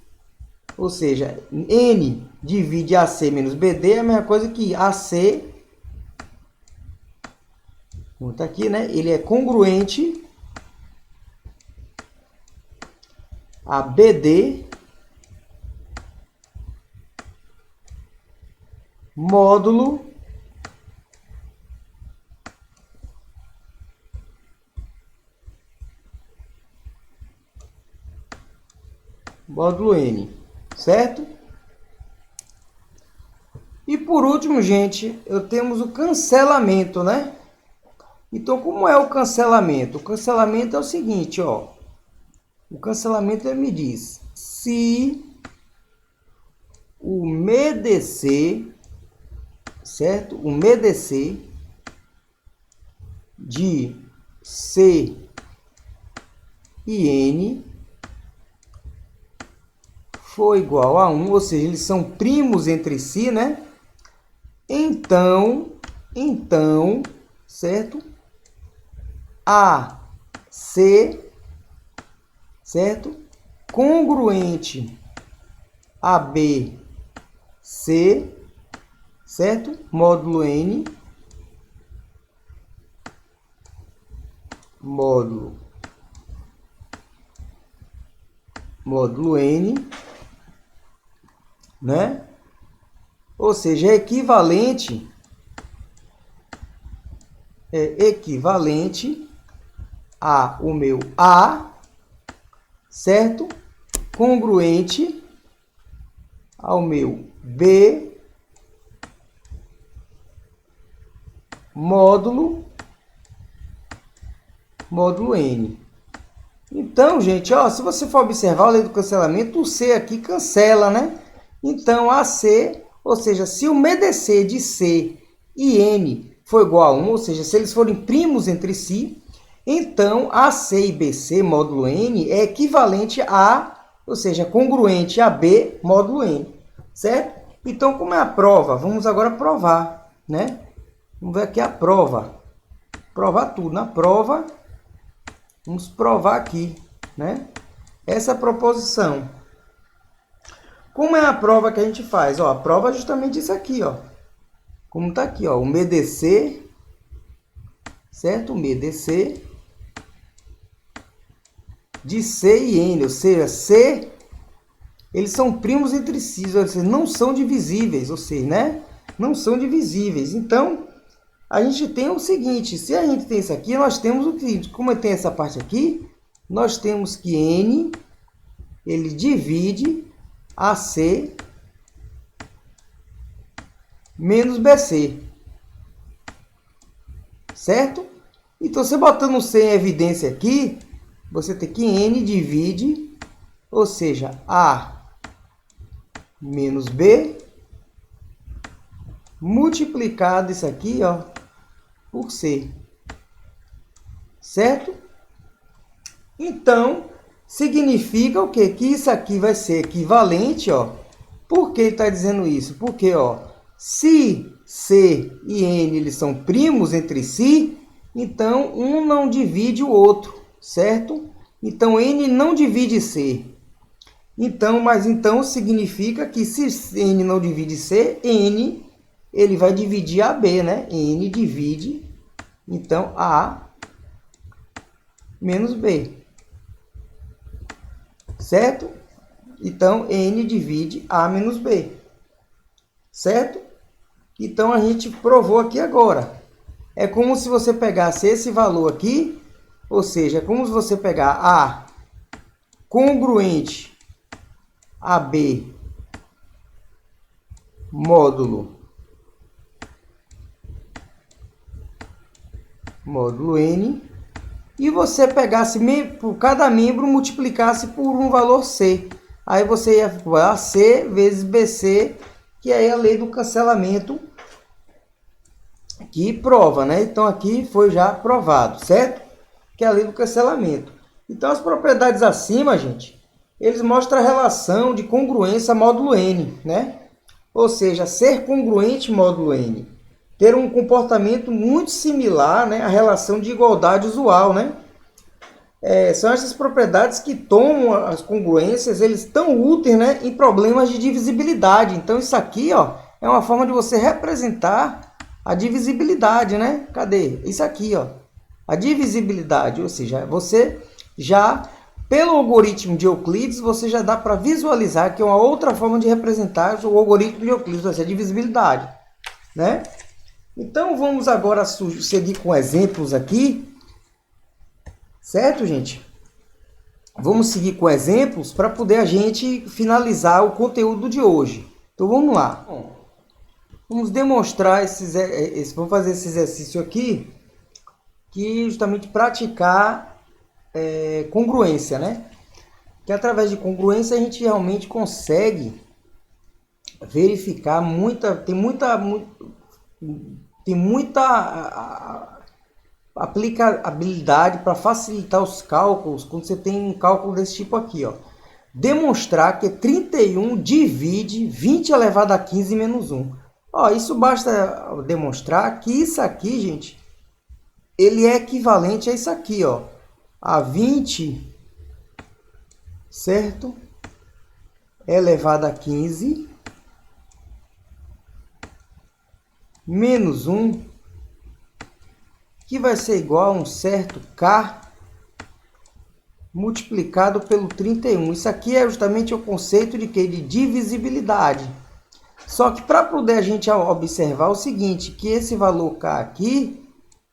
Ou seja, N divide AC menos BD é a mesma coisa que AC, tá aqui, né? Ele é congruente a BD módulo N, certo? E por último, gente, temos o cancelamento, né? Então, como é o cancelamento? O cancelamento é o seguinte, ó. O cancelamento ele me diz se o MEDC, certo? O MEDC de C e N for igual a 1, ou seja, eles são primos entre si, né? Então, certo? AC, certo? Congruente a B, C, certo? Módulo N, módulo N, né? Ou seja, é equivalente a o meu A, certo? Congruente ao meu B módulo N. Então, gente, ó, se você for observar a lei do cancelamento, o C aqui cancela, né? Então, AC, ou seja, se o MEDC de C e N for igual a 1, ou seja, se eles forem primos entre si, então AC e BC módulo N é equivalente a, ou seja, congruente a B módulo N, certo? Então, como é a prova? Vamos agora provar, né? Vamos ver aqui a prova. Provar tudo. Na prova, vamos provar aqui, né? Essa proposição. Como é a prova que a gente faz? Ó, a prova é justamente isso aqui, ó. Como está aqui, ó, o MEDC, certo? O MEDC de C e N, ou seja, C, eles são primos entre si, ou seja, não são divisíveis, ou seja, né? Não são divisíveis. Então, a gente tem o seguinte, se a gente tem isso aqui, nós temos o seguinte, como tem essa parte aqui, nós temos que N, ele divide AC menos BC, certo? Então, você botando C em evidência aqui, você tem que N divide, ou seja, A menos B, multiplicado isso aqui, ó, por C, certo? Então, significa o quê? Que isso aqui vai ser equivalente, ó. Por que ele está dizendo isso? Porque, ó, se C e N eles são primos entre si, então um não divide o outro, certo? Então, N não divide C. Então, mas então significa que se N não divide C, N ele vai dividir AB, né? N divide, então, A menos B. Certo? Então, N divide A menos B. Certo? Então, a gente provou aqui agora. É como se você pegasse esse valor aqui, ou seja, é como se você pegar A congruente a B módulo N, e você pegasse por cada membro, multiplicasse por um valor C. Aí você ia falar AC vezes BC, que é a lei do cancelamento que prova, né? Então aqui foi já provado, certo? Que é a lei do cancelamento. Então as propriedades acima, gente, eles mostram a relação de congruência módulo N, né? Ou seja, ser congruente módulo N. Ter um comportamento muito similar, né, à relação de igualdade usual, né? São essas propriedades que tomam as congruências, eles estão úteis, né, em problemas de divisibilidade. Então isso aqui, ó, é uma forma de você representar a divisibilidade, né? Cadê? Isso aqui, ó. A divisibilidade, ou seja, você já, pelo algoritmo de Euclides, você já dá para visualizar que é uma outra forma de representar o algoritmo de Euclides, ou seja, a divisibilidade, né? Então, vamos agora seguir com exemplos aqui, certo, gente? Vamos seguir com exemplos para poder a gente finalizar o conteúdo de hoje. Então, vamos lá. Vamos demonstrar vamos fazer esse exercício aqui, que justamente praticar congruência, né? Que através de congruência a gente realmente consegue verificar tem muita aplicabilidade para facilitar os cálculos quando você tem um cálculo desse tipo aqui, ó. Demonstrar que 31 divide 20 elevado a 15 menos 1. Ó, isso basta demonstrar que isso aqui, gente, ele é equivalente a isso aqui, ó, a 20, certo? Elevado a 15 menos 1, que vai ser igual a um certo K multiplicado pelo 31. Isso aqui é justamente o conceito de que? De divisibilidade. Só que para poder a gente observar o seguinte, que esse valor K aqui,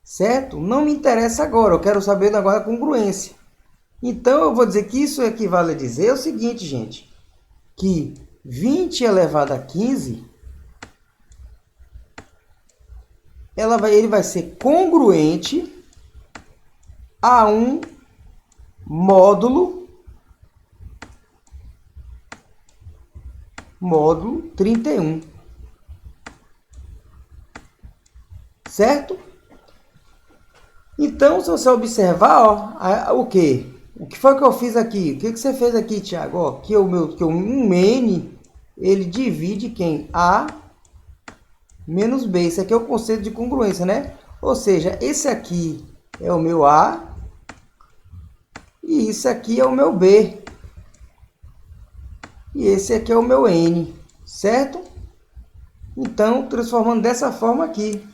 certo? Não me interessa agora, eu quero saber agora a congruência. Então, eu vou dizer que isso equivale a dizer o seguinte, gente, que 20 elevado a 15, ele vai ser congruente a um módulo 31. Certo? Então, se você observar, ó, o que? O que foi que eu fiz aqui? O que você fez aqui, Thiago? Ó, que um N, ele divide quem? A menos B. Isso aqui é o conceito de congruência, né? Ou seja, esse aqui é o meu A e isso aqui é o meu B. E esse aqui é o meu N, certo? Então, transformando dessa forma aqui,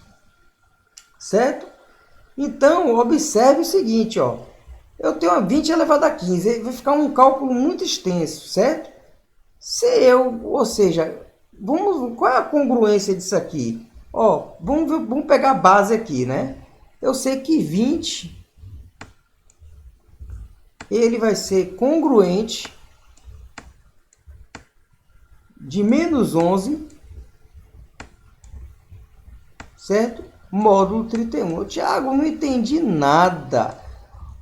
certo? Então, observe o seguinte, ó. Eu tenho uma 20 elevado a 15, vai ficar um cálculo muito extenso, certo? Ou seja, qual é a congruência disso aqui? Ó, vamos pegar a base aqui, né? Eu sei que 20, ele vai ser congruente de menos 11, certo? Módulo 31. Thiago, não entendi nada.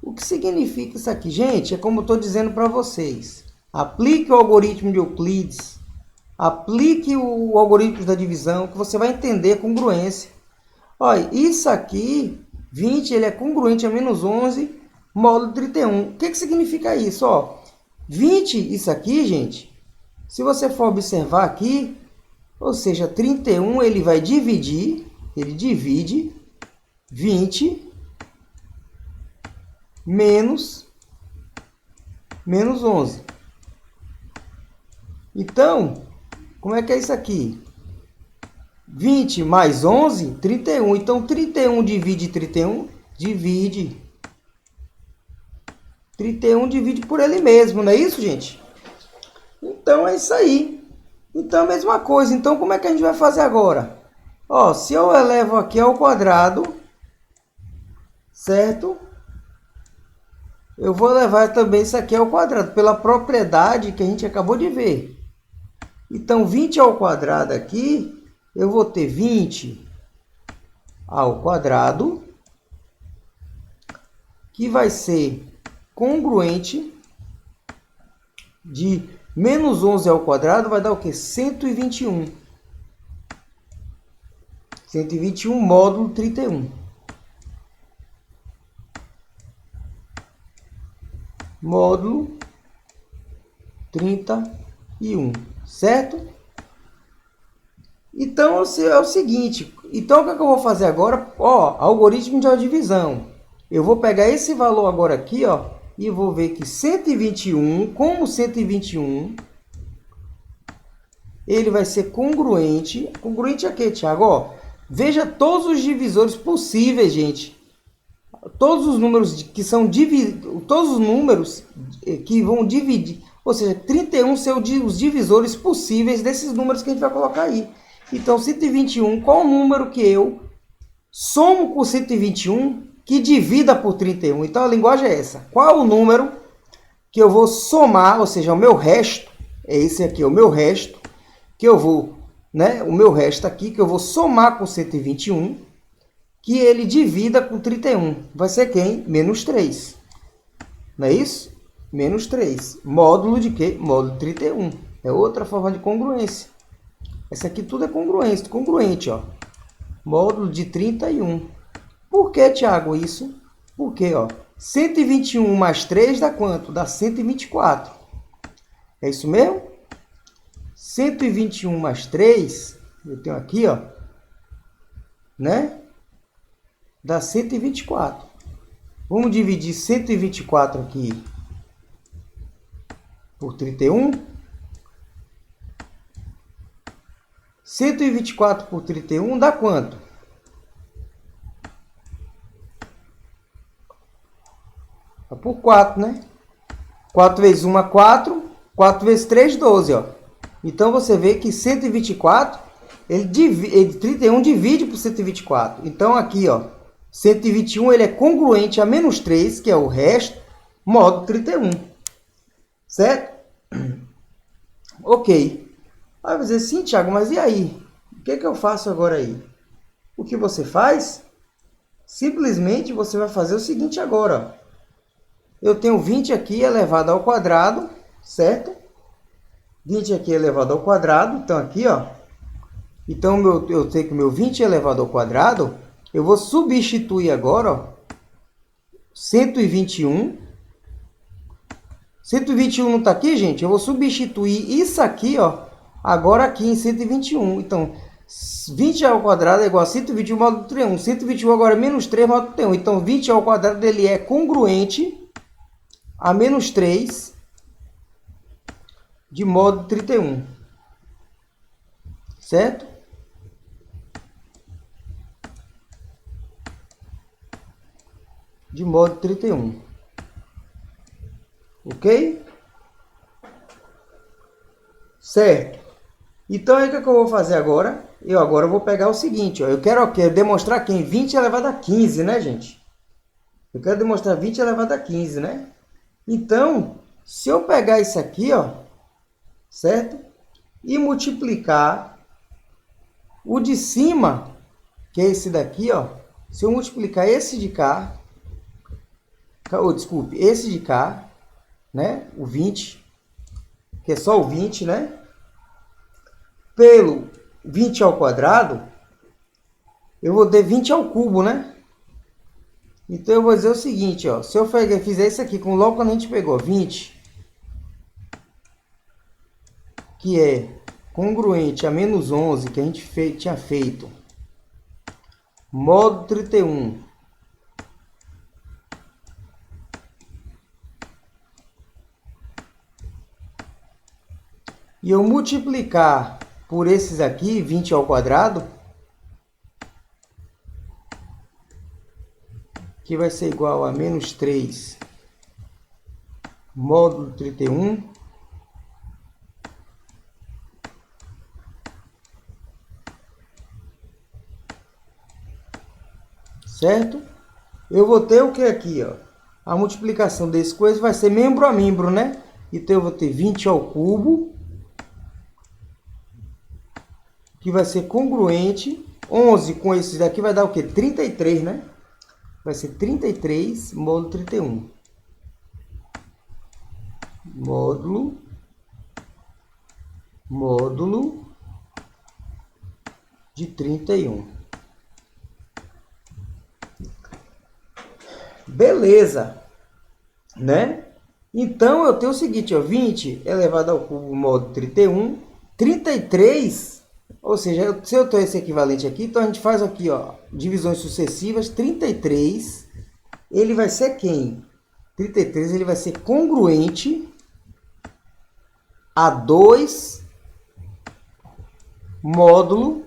O que significa isso aqui? Gente, é como eu estou dizendo para vocês. Aplique o algoritmo de Euclides. Aplique o algoritmo da divisão, que você vai entender a congruência. Olha, isso aqui, 20, ele é congruente a menos 11, módulo 31. O que significa isso? Ó, 20, isso aqui, gente, se você for observar aqui, ou seja, 31, ele divide 20 menos menos 11. Então, como é que é isso aqui? 20 mais 11, 31. Então, 31 divide 31, divide. 31 divide por ele mesmo, não é isso, gente? Então, é isso aí. Então, a mesma coisa. Então, como é que a gente vai fazer agora? Ó, se eu elevo aqui ao quadrado, certo? Eu vou levar também isso aqui ao quadrado, pela propriedade que a gente acabou de ver. Então, 20 ao quadrado aqui, eu vou ter 20 ao quadrado, que vai ser congruente de menos 11 ao quadrado, vai dar o quê? 121. 121 módulo 31. Módulo 31, certo? Então, é o seguinte. Então, o que eu vou fazer agora? Ó, algoritmo de divisão. Eu vou pegar esse valor agora aqui, ó, e vou ver que 121, como 121, ele vai ser congruente. Congruente a quê, Thiago? Ó, veja todos os divisores possíveis, gente. Todos os números que são todos os números que vão dividir, ou seja, 31 são os divisores possíveis desses números que a gente vai colocar aí. Então, 121, qual o número que eu somo com 121 que divida por 31? Então, a linguagem é essa. Qual o número que eu vou somar, ou seja, o meu resto, é esse aqui, o meu resto, que eu vou, né, o meu resto aqui, que eu vou somar com 121, que ele divida com 31. Vai ser quem? Menos 3. Não é isso? Menos 3. Módulo de quê? Módulo 31. É outra forma de congruência. Essa aqui tudo é congruente, ó. Módulo de 31. Por que, Thiago, isso? Porque, ó, 121 mais 3 dá quanto? Dá 124. É isso mesmo? 121 mais 3, eu tenho aqui, ó, né? Dá 124. Vamos dividir 124 aqui por 31. 124 por 31 dá quanto? Dá por 4, né? 4 vezes 1 é 4. 4 vezes 3, 12, ó. Então, você vê que 124, 31 divide por 124. Então, aqui, ó, 121 ele é congruente a menos 3, que é o resto, módulo 31. Certo? Ok. Aí vai dizer, sim, Thiago, mas e aí? O que eu faço agora aí? O que você faz? Simplesmente você vai fazer o seguinte agora. Ó. Eu tenho 20 aqui elevado ao quadrado, certo? 20 aqui elevado ao quadrado. Então, aqui, ó. Então, eu tenho que o meu 20 elevado ao quadrado, eu vou substituir agora, ó, 121. 121 não está aqui, gente? Eu vou substituir isso aqui, ó, agora aqui em 121. Então, 20 ao quadrado é igual a 121 módulo 31. 121 agora é menos 3 módulo 31. Então, 20 ao quadrado ele é congruente a menos 3 de módulo 31. Certo? De módulo 31. Ok? Certo. Então, aí o que eu vou fazer agora? Eu agora vou pegar o seguinte, ó. Eu quero demonstrar aqui 20 elevado a 15, né, gente? Eu quero demonstrar 20 elevado a 15, né? Então, se eu pegar isso aqui, ó, certo? E multiplicar o de cima, que é esse daqui, ó. Se eu multiplicar esse de cá, desculpe, esse de cá, né? O 20, que é só o 20, né? Pelo 20 ao quadrado, eu vou ter 20 ao cubo, né? Então, eu vou dizer o seguinte, ó. Se eu fizer isso aqui, logo quando a gente pegou 20, que é congruente a menos 11, que a gente tinha feito, módulo 31, e eu multiplicar por esses aqui, 20 ao quadrado, que vai ser igual a menos 3 módulo 31, certo? Eu vou ter o que aqui, ó? A multiplicação desse coisa vai ser membro a membro, né? Então eu vou ter 20 ao cubo, que vai ser congruente. 11 com esses daqui vai dar o quê? 33, né? Vai ser 33 módulo 31. Módulo de 31. Beleza, né? Então eu tenho o seguinte, ó, 20 elevado ao cubo módulo 31, 33, ou seja, se eu tenho esse equivalente aqui, então a gente faz aqui, ó, divisões sucessivas. 33, ele vai ser quem? 33 ele vai ser congruente a 2 módulo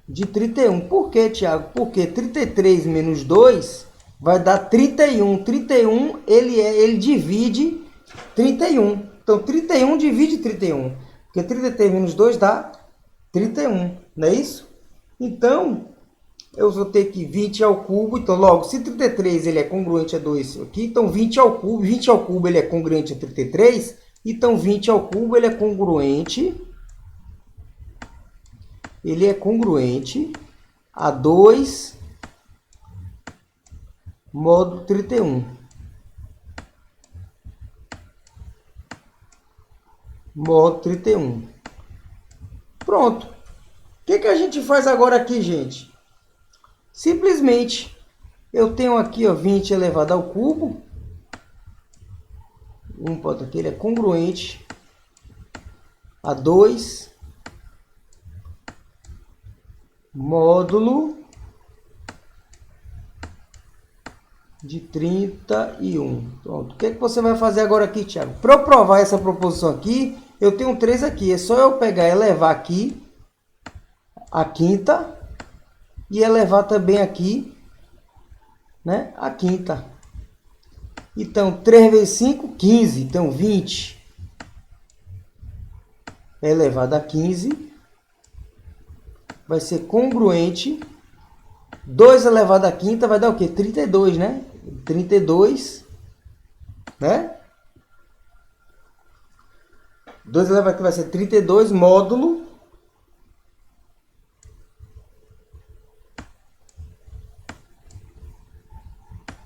de 31. Por quê, Tiago? Porque 33 menos 2 vai dar 31. 31 ele divide 31. Então 31 divide 31. Porque 33 menos 2 dá 31. Não é isso? Então eu vou ter que 20 ao cubo. Então logo, se 33 ele é congruente a 2 aqui, então 20 ao cubo. 20 ao cubo ele é congruente a 33. Então 20 ao cubo ele é congruente a 2 módulo 31. Módulo 31. Pronto. O que a gente faz agora aqui, gente? Simplesmente, eu tenho aqui, ó, 20 elevado ao cubo. Um ponto aqui, ele é congruente a 2 módulo de 31. Pronto. O que você vai fazer agora aqui, Thiago? Para eu provar essa proposição aqui, eu tenho 3 aqui. É só eu pegar e elevar aqui a quinta e elevar também aqui, né, a quinta. Então, 3 vezes 5, 15. Então, 20 elevado a 15 vai ser congruente. 2 elevado a quinta vai dar o quê? 32, né? 32, né? 2 elevado a quinta vai ser 32 módulo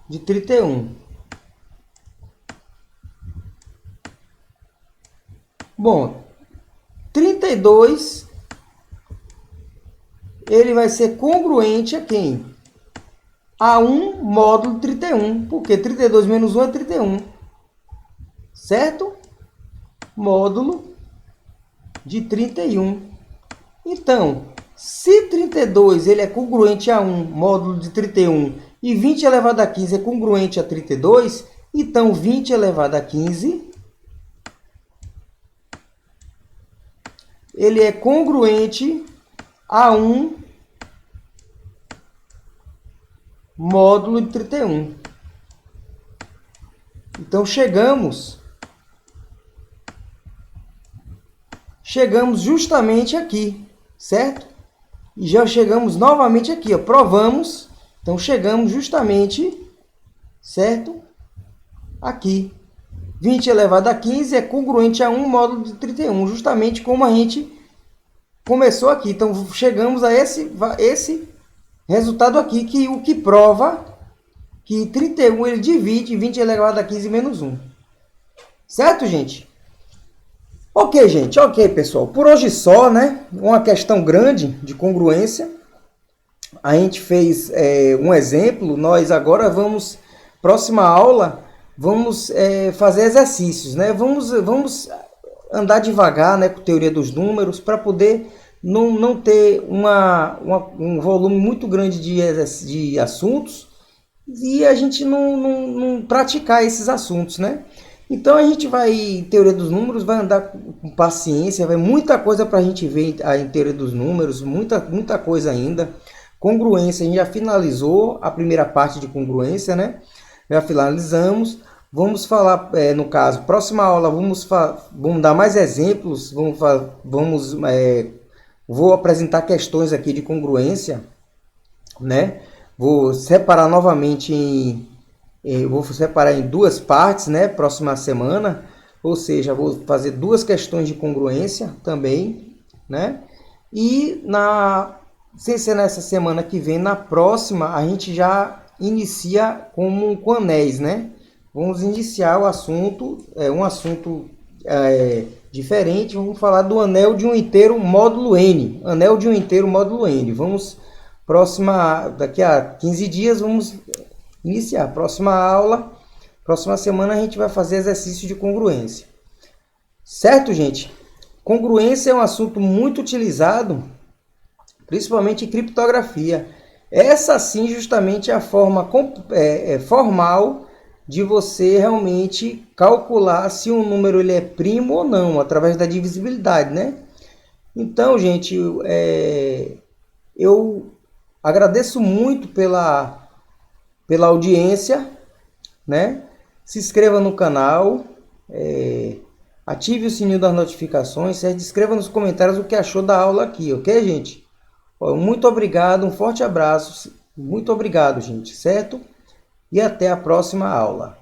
de 31. Bom, 32 ele vai ser congruente a quem? A 1 módulo 31, porque 32 menos 1 é 31, certo? Módulo de 31. Então, se 32 ele é congruente a 1 módulo de 31 e 20 elevado a 15 é congruente a 32, então 20 elevado a 15 ele é congruente a 1 módulo de 31. Então chegamos justamente aqui, certo? E já chegamos novamente aqui, ó, provamos. Então chegamos justamente, certo? Aqui. 20 elevado a 15 é congruente a 1 módulo de 31, justamente como a gente começou aqui. Então chegamos a esse resultado aqui, que o que prova que 31 ele divide 20 elevado a 15 menos 1. Certo, gente? Ok, gente. Ok, pessoal. Por hoje só, né? Uma questão grande de congruência. A gente fez um exemplo. Nós agora vamos, próxima aula, vamos fazer exercícios, né? Vamos andar devagar, né, com teoria dos números, para poder não ter um volume muito grande de assuntos e a gente não praticar esses assuntos, né? Então a gente vai, em teoria dos números, vai andar com paciência, vai muita coisa para a gente ver em teoria dos números, muita coisa ainda. Congruência, a gente já finalizou a primeira parte de congruência, né? Já finalizamos. Vamos falar, no caso, próxima aula, vamos dar mais exemplos, vou apresentar questões aqui de congruência, né? Vou separar novamente vou separar em duas partes, né? Próxima semana, ou seja, vou fazer duas questões de congruência também, né? E sem ser nessa semana que vem, na próxima a gente já inicia com anéis, né? Vamos iniciar o assunto, um assunto diferente. Vamos falar do anel de um inteiro módulo N. Anel de um inteiro módulo N. Daqui a 15 dias, vamos iniciar. Próxima aula, próxima semana a gente vai fazer exercício de congruência. Certo, gente? Congruência é um assunto muito utilizado, principalmente em criptografia. Essa sim justamente é a forma formal de você realmente calcular se um número ele é primo ou não, através da divisibilidade, né? Então, gente, eu agradeço muito pela audiência, né? Se inscreva no canal, ative o sininho das notificações, certo? Escreva nos comentários o que achou da aula aqui, ok, gente? Muito obrigado, um forte abraço, muito obrigado, gente, certo? E até a próxima aula.